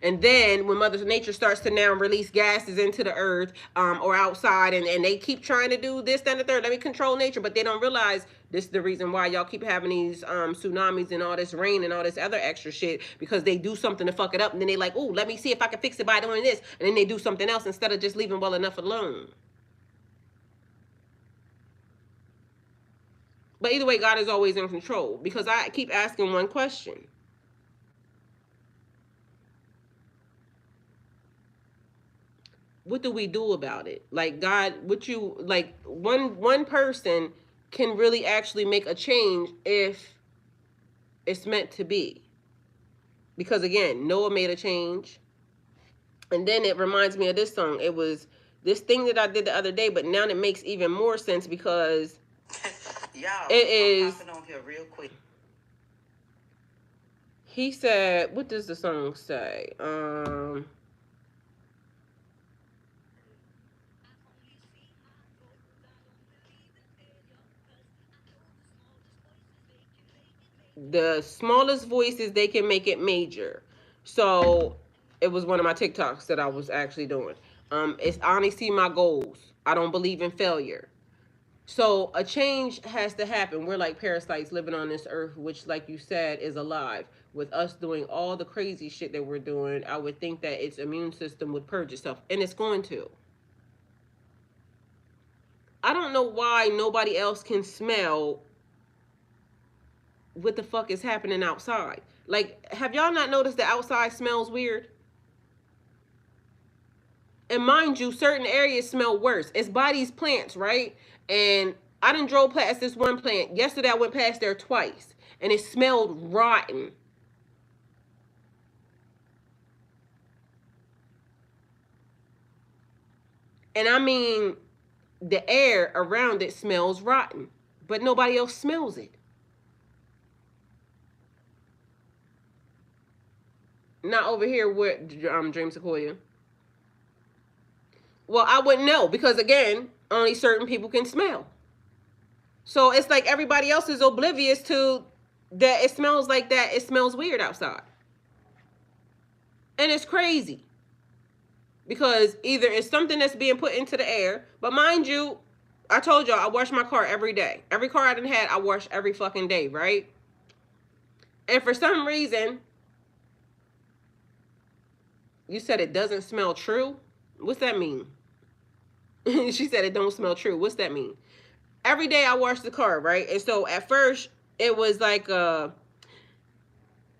S1: And then when Mother Nature starts to now release gases into the earth, or outside, and they keep trying to do this, that, and the third, let me control nature, but they don't realize this is the reason why y'all keep having these tsunamis and all this rain and all this other extra shit, because they do something to fuck it up, and then they like, oh, let me see if I can fix it by doing this, and then they do something else instead of just leaving well enough alone. But either way, God is always in control, because I keep asking one question. What do we do about it? Like, God, what you like, one person can really actually make a change if it's meant to be. Because again, Noah made a change. And then it reminds me of this song. It was this thing that I did the other day, but now it makes even more sense because
S2: Y'all,
S1: it is
S2: I'm popping on here real quick.
S1: He said, what does the song say? The smallest voices, they can make it major. So it was one of my TikToks that I was actually doing. It's I only see my goals. I don't believe in failure. So a change has to happen. We're like parasites living on this earth, which, like you said, is alive. With us doing all the crazy shit that we're doing, I would think that its immune system would purge itself, and it's going to. I don't know why nobody else can smell what the fuck is happening outside. Like, have y'all not noticed the outside smells weird? And mind you, certain areas smell worse. It's by these plants, right? And I done drove past this one plant. Yesterday I went past there twice. And it smelled rotten. And I mean, the air around it smells rotten, but nobody else smells it. Not over here with Dream Sequoia. Well, I wouldn't know because again, only certain people can smell. So it's like everybody else is oblivious to that it smells like that. It smells weird outside. And it's crazy because either it's something that's being put into the air, but mind you, I told y'all I wash my car every day. Every car I done had, I wash every fucking day, right? And for some reason, you said it doesn't smell true. What's that mean? She said it don't smell true. What's that mean? Every day I wash the car, right? And so at first it was like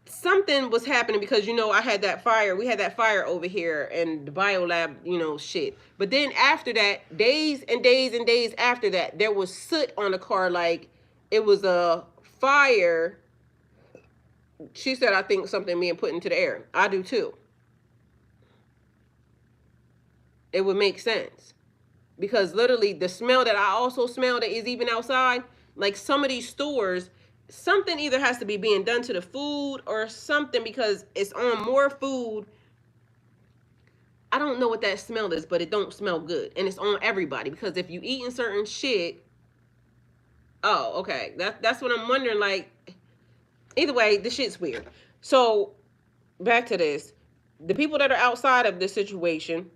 S1: something was happening because I had that fire. We had that fire over here in the biolab, shit. But then after that, days and days and days after that, there was soot on the car, like it was a fire. She said, I think something being put into the air. I do too. It would make sense. Because literally the smell that I also smell that is even outside, like some of these stores, something either has to be being done to the food or something because it's on more food. I don't know what that smell is, but it don't smell good. And it's on everybody because if you eating certain shit, oh, okay. That's what I'm wondering. Like, either way, this shit's weird. So back to this. The people that are outside of this situation,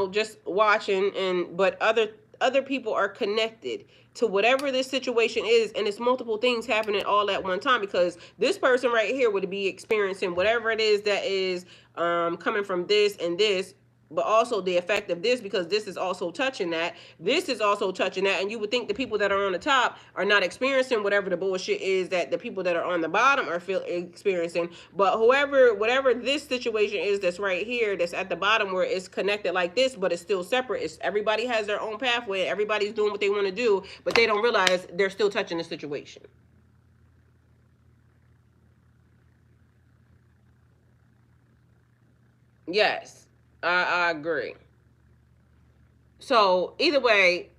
S1: just watching but other people are connected to whatever this situation is, and it's multiple things happening all at one time because this person right here would be experiencing whatever it is that is coming from this and this, but also the effect of this because this is also touching that. This is also touching that, and you would think the people that are on the top are not experiencing whatever the bullshit is that the people that are on the bottom are experiencing. But whatever this situation is that's right here, that's at the bottom where it's connected like this, but it's still separate. It's everybody has their own pathway. Everybody's doing what they want to do, but they don't realize they're still touching the situation. Yes, I agree. So either way,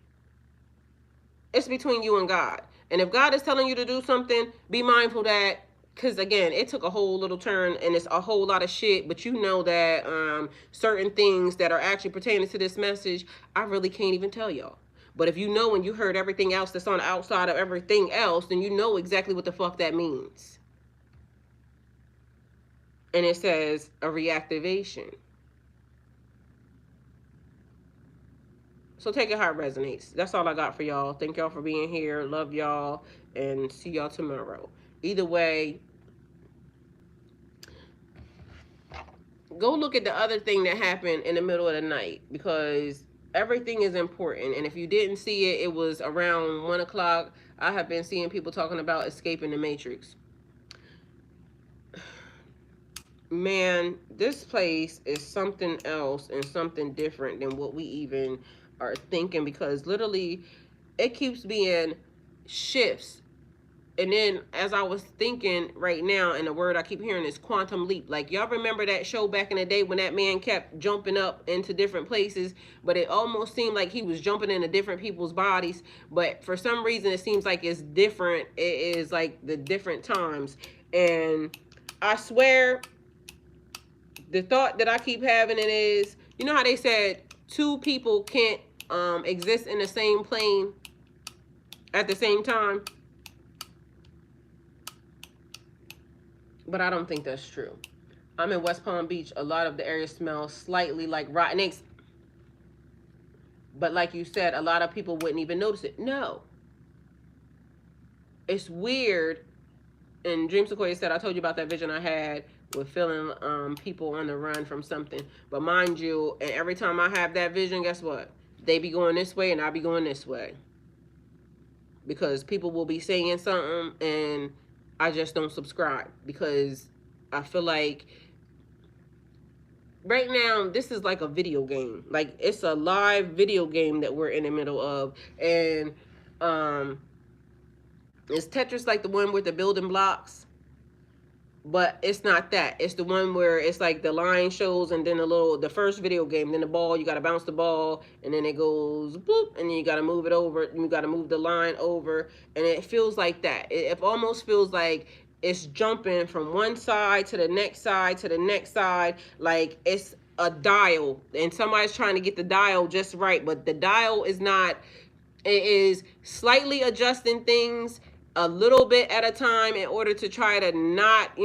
S1: it's between you and God. And if God is telling you to do something, be mindful that, because again, it took a whole little turn and it's a whole lot of shit, but you know that certain things that are actually pertaining to this message, I really can't even tell y'all. But if you know and you heard everything else that's on the outside of everything else, then you know exactly what the fuck that means. And it says a reactivation. So take it how it resonates. That's all I got for y'all. Thank y'all for being here. Love y'all. And see y'all tomorrow. Either way, go look at the other thing that happened in the middle of the night. Because everything is important. And if you didn't see it, it was around 1 o'clock. I have been seeing people talking about escaping the Matrix. Man, this place is something else and something different than what we even are thinking because literally it keeps being shifts. And then as I was thinking right now, and the word I keep hearing is quantum leap. Like y'all remember that show back in the day when that man kept jumping up into different places, but it almost seemed like he was jumping into different people's bodies. But for some reason it seems like it's different. It is like the different times. And I swear the thought that I keep having it is, you know how they said two people can't exist in the same plane at the same time? But I don't think that's true. I'm in West Palm Beach. A lot of the area smells slightly like rotten eggs. But like you said, a lot of people wouldn't even notice it. No. It's weird. And Dream Sequoia said, I told you about that vision I had with feeling people on the run from something. But mind you, and every time I have that vision, guess what? They be going this way and I be going this way. Because people will be saying something and I just don't subscribe. Because I feel like right now, this is like a video game. Like, it's a live video game that we're in the middle of. And is Tetris like the one with the building blocks? but it's not that. It's the one where it's like the line shows, and then the first video game, then the ball, you got to bounce the ball, and then it goes boop, and then you got to move it over, and you got to move the line over, and it feels like that. It almost feels like it's jumping from one side to the next side to the next side, like it's a dial, and somebody's trying to get the dial just right, but the dial is not. It is slightly adjusting things a little bit at a time in order to try to not,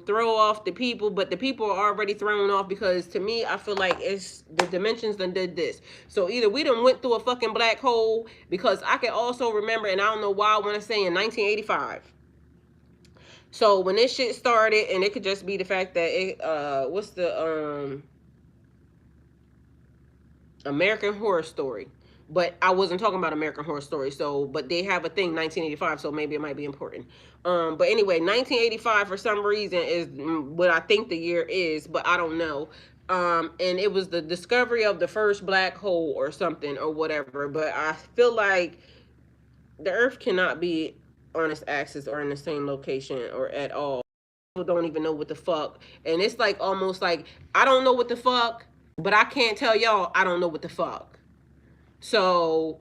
S1: throw off the people, but the people are already thrown off because to me, I feel like it's the dimensions done did this. So either we done went through a fucking black hole, because I can also remember, and I don't know why I want to say in 1985. So when this shit started, and it could just be the fact that what's the American Horror Story. But I wasn't talking about American Horror Story. So, but they have a thing 1985, so maybe it might be important. But anyway, 1985 for some reason is what I think the year is, but I don't know. And it was the discovery of the first black hole or something or whatever. But I feel like the Earth cannot be on its axis or in the same location or at all. People don't even know what the fuck, and it's like almost like I don't know what the fuck, but I can't tell y'all I don't know what the fuck. So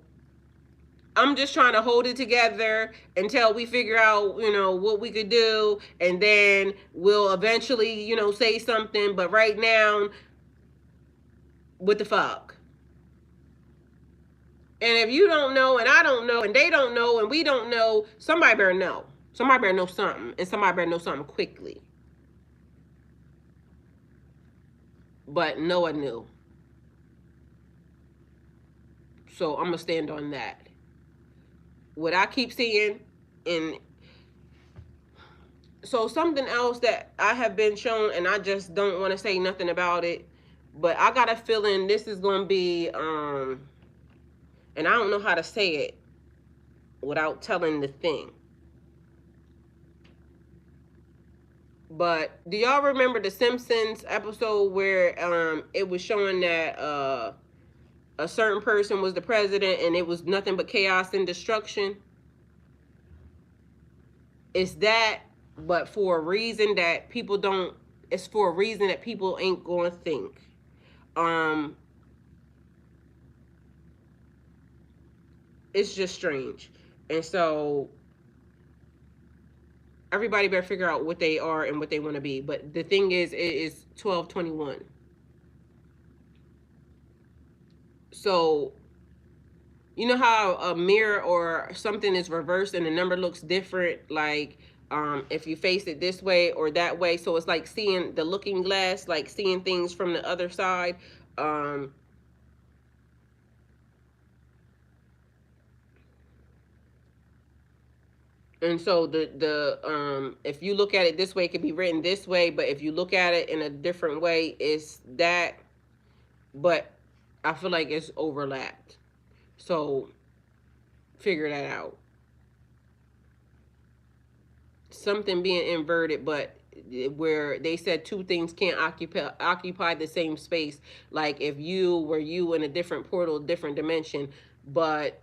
S1: I'm just trying to hold it together until we figure out, what we could do, and then we'll eventually, say something. But right now, what the fuck? And if you don't know, and I don't know, and they don't know, and we don't know, somebody better know. Somebody better know something, and somebody better know something quickly. But Noah knew. So I'm going to stand on that. What I keep seeing, and so something else that I have been shown, and I just don't want to say nothing about it, but I got a feeling this is going to be, and I don't know how to say it without telling the thing. But do y'all remember the Simpsons episode where it was showing that a certain person was the president and it was nothing but chaos and destruction? It's that, but for a reason that people don't, it's for a reason that people ain't going to think. It's just strange. And so everybody better figure out what they are and what they want to be. But the thing is, it is 12/21. So you know how a mirror or something is reversed and the number looks different, like if you face it this way or that way. So it's like seeing the looking glass, like seeing things from the other side. And so the if you look at it this way, it could be written this way, but if you look at it in a different way, it's that. But I feel like it's overlapped. So figure that out. Something being inverted, but where they said two things can't occupy the same space. Like if you were you in a different portal, different dimension, but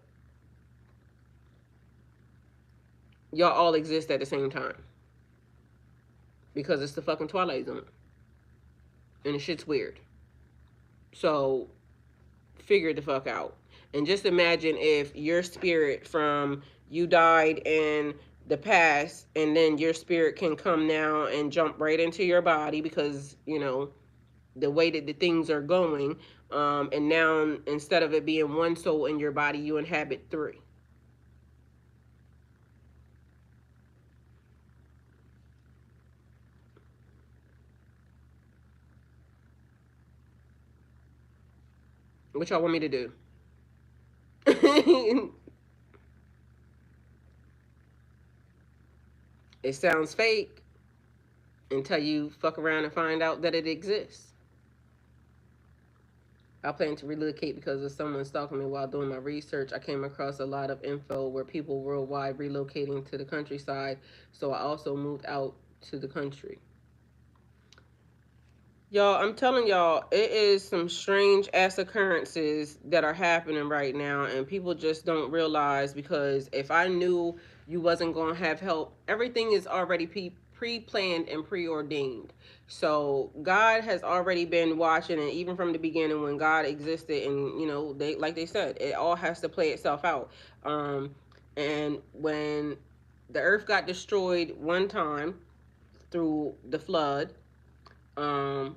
S1: y'all all exist at the same time. Because it's the fucking Twilight Zone. And the shit's weird. So figure the fuck out. And just imagine if your spirit from you died in the past, and then your spirit can come now and jump right into your body because, the way that the things are going. And now instead of it being one soul in your body, you inhabit three. What y'all want me to do? It sounds fake until you fuck around and find out that it exists. I plan to relocate because of someone stalking me while doing my research. I came across a lot of info where people worldwide relocating to the countryside, so I also moved out to the country. Y'all, I'm telling y'all, it is some strange ass occurrences that are happening right now, and people just don't realize, because if I knew you wasn't going to have help, everything is already pre-planned and preordained. So God has already been watching, and even from the beginning when God existed, and they, like they said, it all has to play itself out. And when the earth got destroyed one time through the flood, um,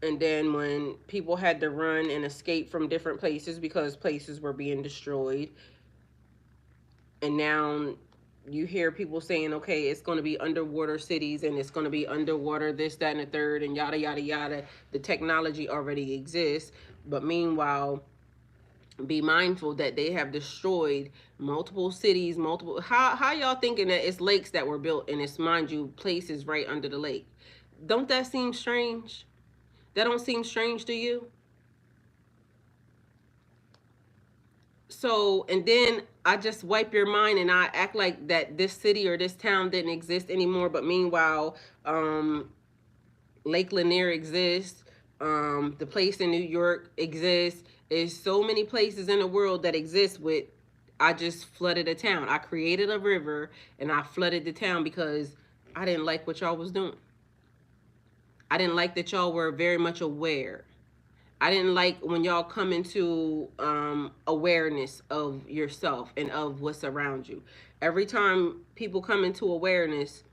S1: and then when people had to run and escape from different places because places were being destroyed, and now you hear people saying, okay, it's going to be underwater cities and it's going to be underwater this, that, and the third, and yada yada yada. The technology already exists, but meanwhile, be mindful that they have destroyed multiple cities, multiple. How y'all thinking that it's lakes that were built and it's, mind you, places right under the lake? Don't that seem strange? That don't seem strange to you? So, and then I just wipe your mind and I act like that this city or this town didn't exist anymore. But meanwhile, Lake Lanier exists. The place in New York exists. There's so many places in the world that exist with. I just flooded a town. I created a river and I flooded the town because I didn't like what y'all was doing. I didn't like that y'all were very much aware. I didn't like when y'all come into awareness of yourself and of what's around you. Every time people come into awareness,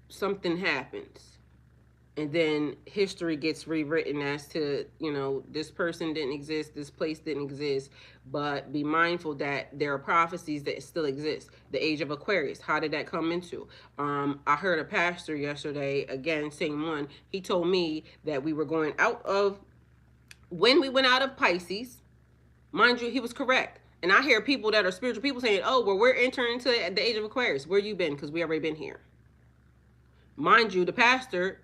S1: something happens. And then history gets rewritten as to, this person didn't exist, this place didn't exist. But be mindful that there are prophecies that still exist. The age of Aquarius, how did that come into? I heard a pastor yesterday, again, same one. He told me that we were going out of, when we went out of Pisces, mind you, he was correct. And I hear people that are spiritual people saying, oh, well, we're entering into the age of Aquarius. Where you been? Because we already been here. Mind you, the pastor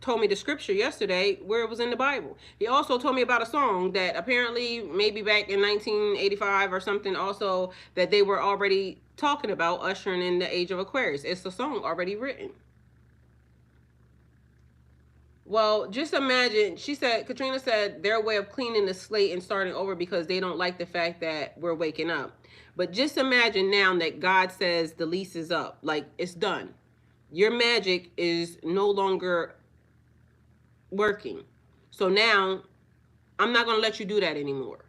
S1: told me the scripture yesterday where it was in the Bible. He also told me about a song that apparently maybe back in 1985 or something, also that they were already talking about ushering in the age of Aquarius. It's a song already written. Well, just imagine, Katrina said their way of cleaning the slate and starting over because they don't like the fact that we're waking up. But just imagine now that God says the lease is up, like it's done. Your magic is no longer working. So now I'm not going to let you do that anymore.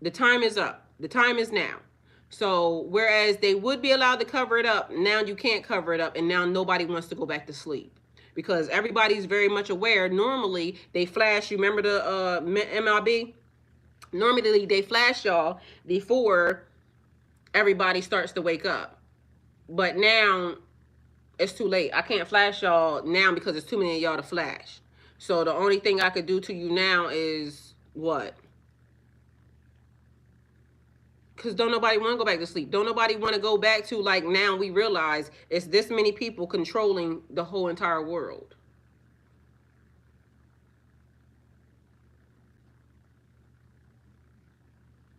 S1: The time is up. The time is now. So whereas they would be allowed to cover it up, now you can't cover it up, and now nobody wants to go back to sleep because everybody's very much aware. Normally they flash, you remember the MLB? Normally they flash y'all before everybody starts to wake up. But now it's too late. I can't flash y'all now because it's too many of y'all to flash. So the only thing I could do to you now is what? Because don't nobody want to go back to sleep. Don't nobody want to go back to, like, now we realize it's this many people controlling the whole entire world.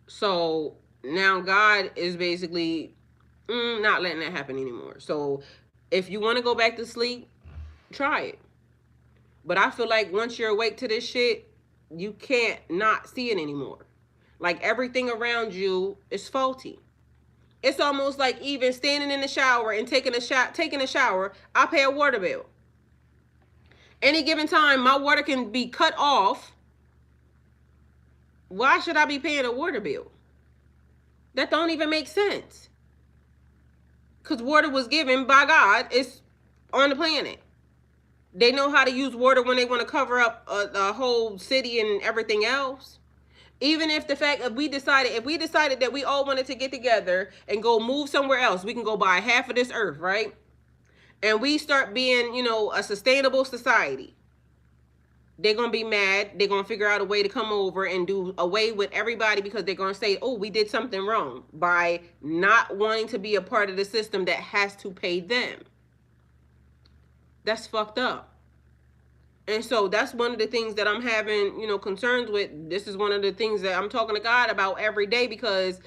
S1: So now God is basically not letting that happen anymore. So if you want to go back to sleep, try it. But I feel like once you're awake to this shit, you can't not see it anymore. Like everything around you is faulty. It's almost like even standing in the shower and taking a shower, I pay a water bill. Any given time, my water can be cut off. Why should I be paying a water bill? That don't even make sense. Because water was given by God. It's on the planet. They know how to use water when they want to cover up a whole city and everything else. Even if the fact if we decided that we all wanted to get together and go move somewhere else, we can go buy half of this earth, right? And we start being, a sustainable society. They're going to be mad. They're going to figure out a way to come over and do away with everybody because they're going to say, oh, we did something wrong by not wanting to be a part of the system that has to pay them. That's fucked up. And so that's one of the things that I'm having, concerns with. This is one of the things that I'm talking to God about every day because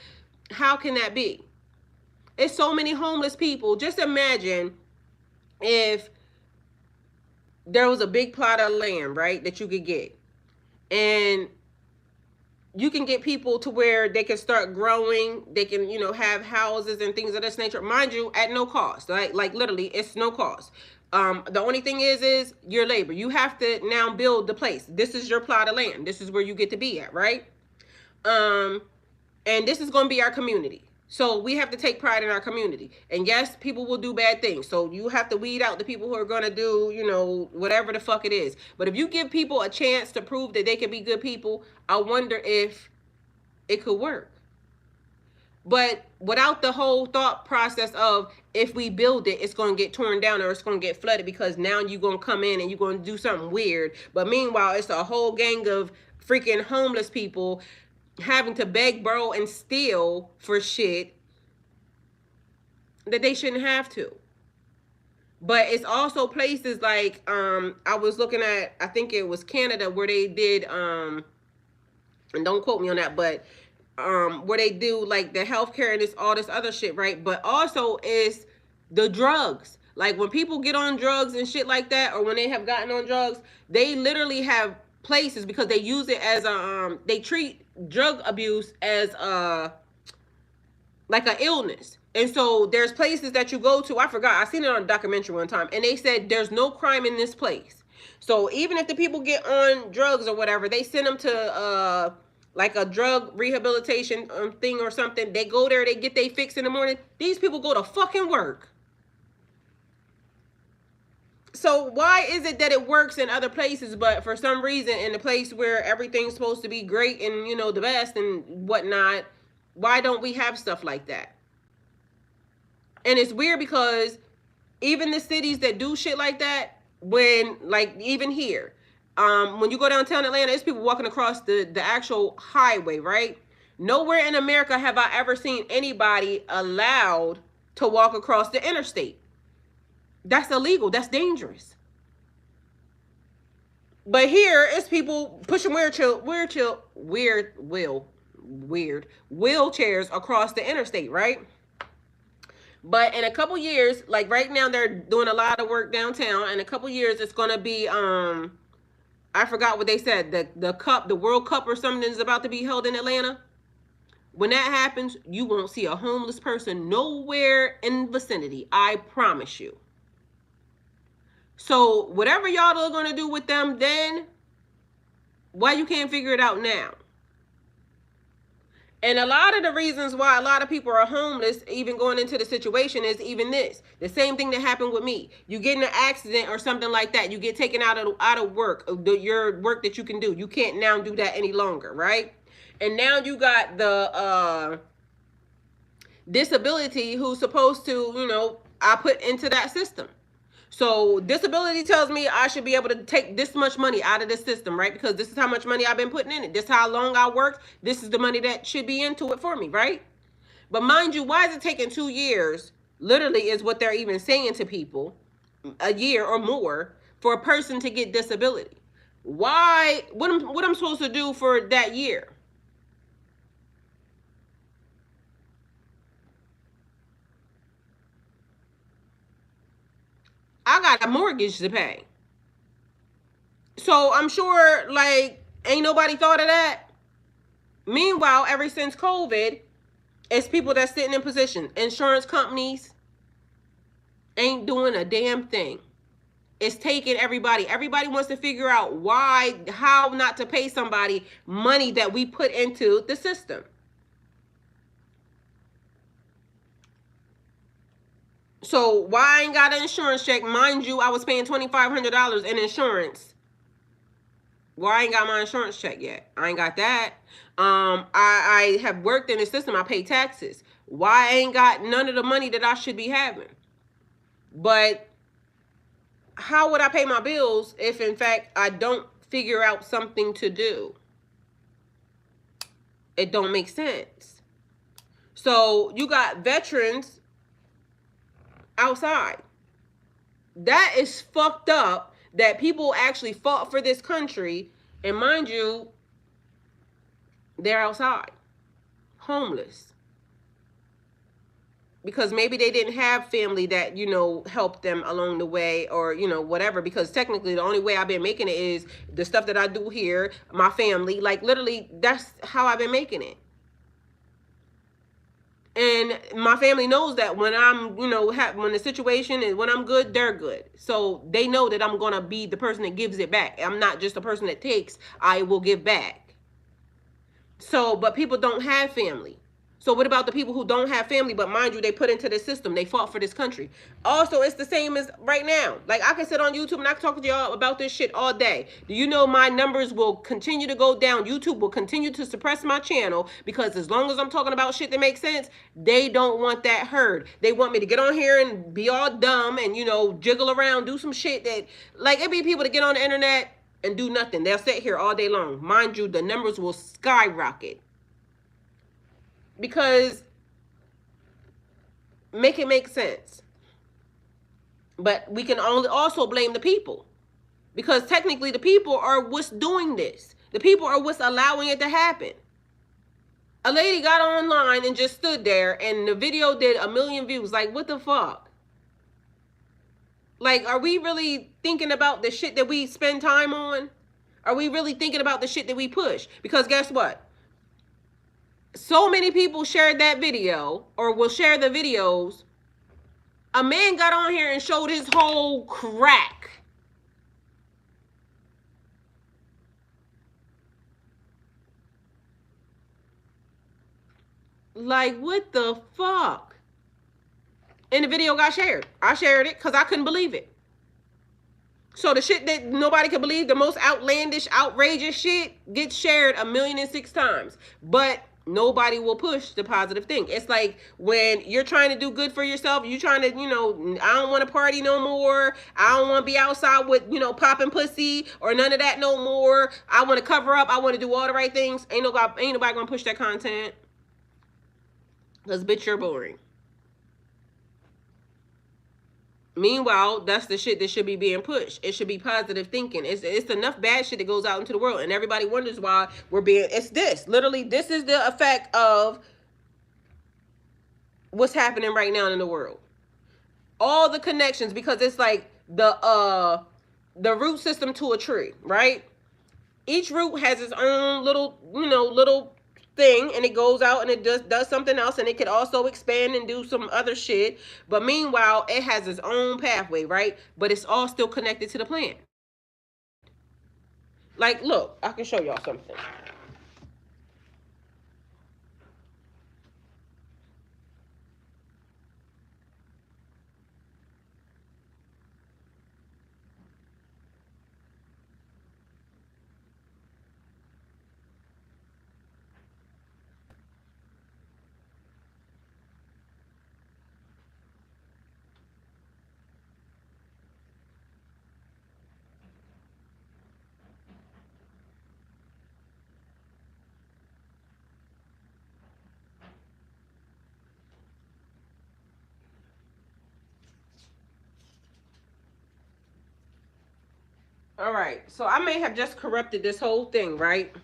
S1: how can that be? It's so many homeless people. Just imagine if there was a big plot of land, right, that you could get. And you can get people to where they can start growing, they can, you know, have houses and things of this nature, mind you, at no cost. Like literally, it's no cost. The only thing is your labor. You have to now build the place. This is your plot of land. This is where you get to be at, right? Um, and this is going to be our community. So we have to take pride in our community. And yes, people will do bad things. So you have to weed out the people who are going to do, you know, whatever the fuck it is. But if you give people a chance to prove that they can be good people, I wonder if it could work. But without the whole thought process of, if we build it, it's going to get torn down or it's going to get flooded because now you're going to come in and you're going to do something weird. But meanwhile, it's a whole gang of freaking homeless people having to beg, borrow, and steal for shit that they shouldn't have to. But it's also places like, I was looking at, I think it was Canada, where they did, and don't quote me on that, but where they do like the healthcare and all this other shit, right? But also is the drugs. Like when people get on drugs and shit like that, or when they have gotten on drugs, they literally have places because they use it as a they treat drug abuse as a like an illness. And so there's places that you go to, I forgot, I seen it on a documentary one time, and they said there's no crime in this place. So even if the people get on drugs or whatever, they send them to like a drug rehabilitation thing or something. They go there, they get they fix in the morning. These people go to fucking work. So why is it that it works in other places, but for some reason in the place where everything's supposed to be great and, you know, the best and whatnot, why don't we have stuff like that? And it's weird because even the cities that do shit like that, when, like, even here, when you go downtown Atlanta, there's people walking across the actual highway, right? Nowhere in America have I ever seen anybody allowed to walk across the interstate. That's illegal. That's dangerous. But here, it's people pushing wheelchairs across the interstate, right? But in a couple years, like right now, they're doing a lot of work downtown. In a couple years, it's gonna be I forgot what they said. The World Cup or something is about to be held in Atlanta. When that happens, you won't see a homeless person nowhere in the vicinity. I promise you. So whatever y'all are gonna do with them then, why you can't figure it out now? And a lot of the reasons why a lot of people are homeless, even going into the situation, is even this. The same thing that happened with me. You get in an accident or something like that. You get taken out of work, your work that you can do. You can't now do that any longer, right? And now you got the disability who's supposed to, you know, I put into that system. So disability tells me I should be able to take this much money out of the system, right? Because this is how much money I've been putting in it. This is how long I worked. This is the money that should be into it for me, right? But mind you, why is it taking 2 years? Literally is what they're even saying to people, a year or more for a person to get disability. Why? What I'm supposed to do for that year? I got a mortgage to pay. So I'm sure, like, ain't nobody thought of that. Meanwhile, ever since COVID, it's people that's sitting in position. Insurance companies ain't doing a damn thing. It's taking everybody. Everybody wants to figure out how not to pay somebody money that we put into the system. So why I ain't got an insurance check? Mind you, I was paying $2,500 in insurance. Well, I ain't got my insurance check yet. I ain't got that. I have worked in the system. I pay taxes. Why I ain't got none of the money that I should be having? But how would I pay my bills if, in fact, I don't figure out something to do? It don't make sense. So you got veterans outside. That is fucked up that people actually fought for this country, and mind you, they're outside, homeless. because maybe they didn't have family that, you know, helped them along the way, or, you know, whatever. Because technically the only way I've been making it is the stuff that I do here, my family, like literally that's how I've been making it. And my family knows that when I'm, you know, when the situation is, when I'm good, they're good. So they know that I'm gonna be the person that gives it back. I'm not just a person that takes. I will give back. So, but people don't have family. So what about the people who don't have family, but mind you, they put into the system, they fought for this country. Also, it's the same as right now. Like I can sit on YouTube and I can talk to y'all about this shit all day. Do you know my numbers will continue to go down? YouTube will continue to suppress my channel because as long as I'm talking about shit that makes sense, they don't want that heard. They want me to get on here and be all dumb and, you know, jiggle around, do some shit that, like, it be people that get on the internet and do nothing. They'll sit here all day long. Mind you, the numbers will skyrocket because make it make sense. But we can only also blame the people because technically the people are what's doing this. The people are what's allowing it to happen. A lady got online and just stood there and the video did 1 million views. Like, what the fuck? Like, are we really thinking about the shit that we spend time on? Are we really thinking about the shit that we push? Because guess what? So many people shared that video or will share the videos. A man got on here and showed his whole crack. Like, what the fuck? And the video got shared. I shared it because I couldn't believe it. So the shit that nobody could believe, the most outlandish, outrageous shit, gets shared 1,000,006 times. But nobody will push the positive thing. It's like when you're trying to do good for yourself, you're trying to, you know, I don't want to party no more. I don't want to be outside with, you know, popping pussy or none of that no more. I want to cover up. I want to do all the right things. Ain't nobody gonna push that content. Because bitch, you're boring. Meanwhile, that's the shit that should be being pushed. It should be positive thinking. It's enough bad shit that goes out into the world, and everybody wonders why we're being. It's this. Literally, this is the effect of what's happening right now in the world. All the connections, because it's like the root system to a tree, right? Each root has its own little, you know, little thing, and it goes out and it does something else, and it could also expand and do some other shit. But meanwhile, it has its own pathway, right? But it's all still connected to the plant. Like, look, I can show y'all something. All right, so I may have just corrupted this whole thing, right,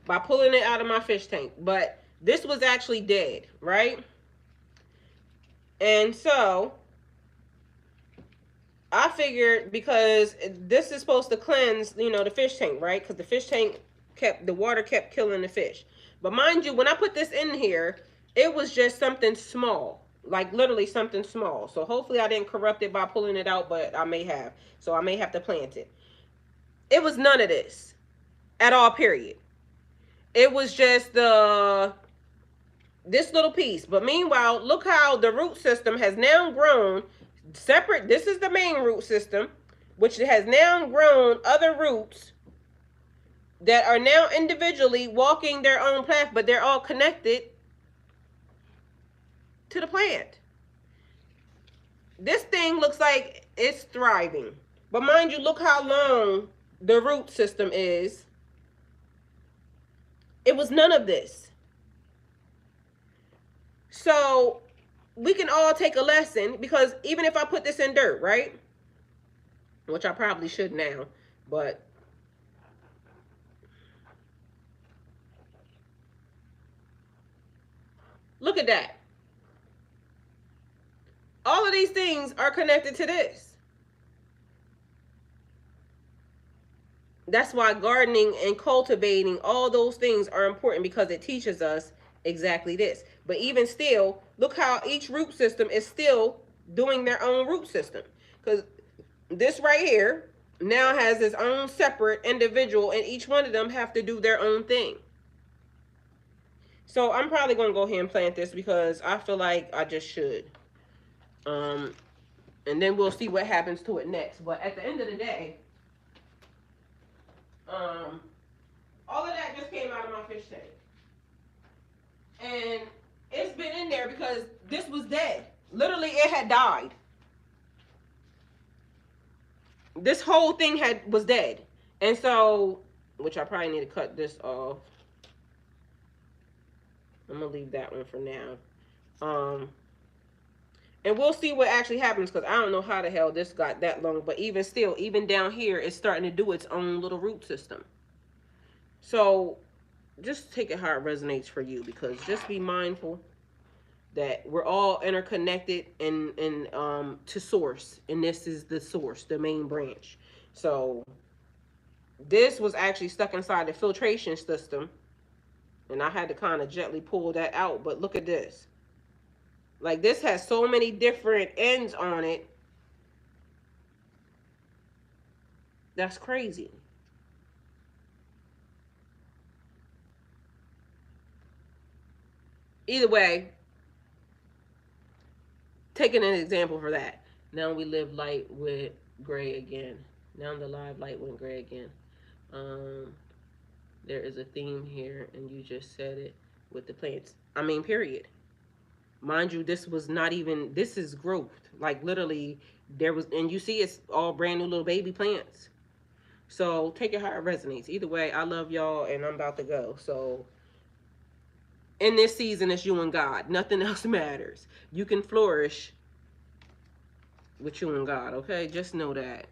S1: by pulling it out of my fish tank, but this was actually dead, right? And so I figured because this is supposed to cleanse, you know, the fish tank, right? Because the fish tank the water kept killing the fish. But mind you, when I put this in here, it was just something small, like literally something small. So hopefully I didn't corrupt it by pulling it out, but I may have. So I may have to plant it. It was none of this at all, period. It was just this little piece. But meanwhile, look how the root system has now grown separate. This is the main root system, which has now grown other roots that are now individually walking their own path, but they're all connected to the plant. This thing looks like it's thriving. But mind you, look how long the root system is. It was none of this. So we can all take a lesson, because even if I put this in dirt, right? Which I probably should now, but look at that. All of these things are connected to this. That's why gardening and cultivating, all those things are important, because it teaches us exactly this. But even still, look how each root system is still doing their own root system. Because this right here now has its own separate individual, and each one of them have to do their own thing. So I'm probably going to go ahead and plant this because I feel like I just should. And then we'll see what happens to it next. But at the end of the day, all of that just came out of my fish tank. And it's been in there because this was dead. Literally, it had died. This whole thing was dead. And so, which I probably need to cut this off. I'm going to leave that one for now. And we'll see what actually happens, because I don't know how the hell this got that long. But even still, even down here, it's starting to do its own little root system. So just take it how it resonates for you, because just be mindful that we're all interconnected and to source, and this is the source, the main branch. So this was actually stuck inside the filtration system, and I had to kind of gently pull that out. But look at this. Like, this has so many different ends on it. That's crazy. Either way, taking an example for that. Now we live light with gray again. Now the live light went gray again. There is a theme here, and you just said it with the plants. I mean, period. Mind you, this was not even, this is growth. Like, literally, there was, and you see it's all brand new little baby plants. So take it how it resonates. Either way, I love y'all, and I'm about to go. So in this season, it's you and God. Nothing else matters. You can flourish with you and God, okay? Just know that.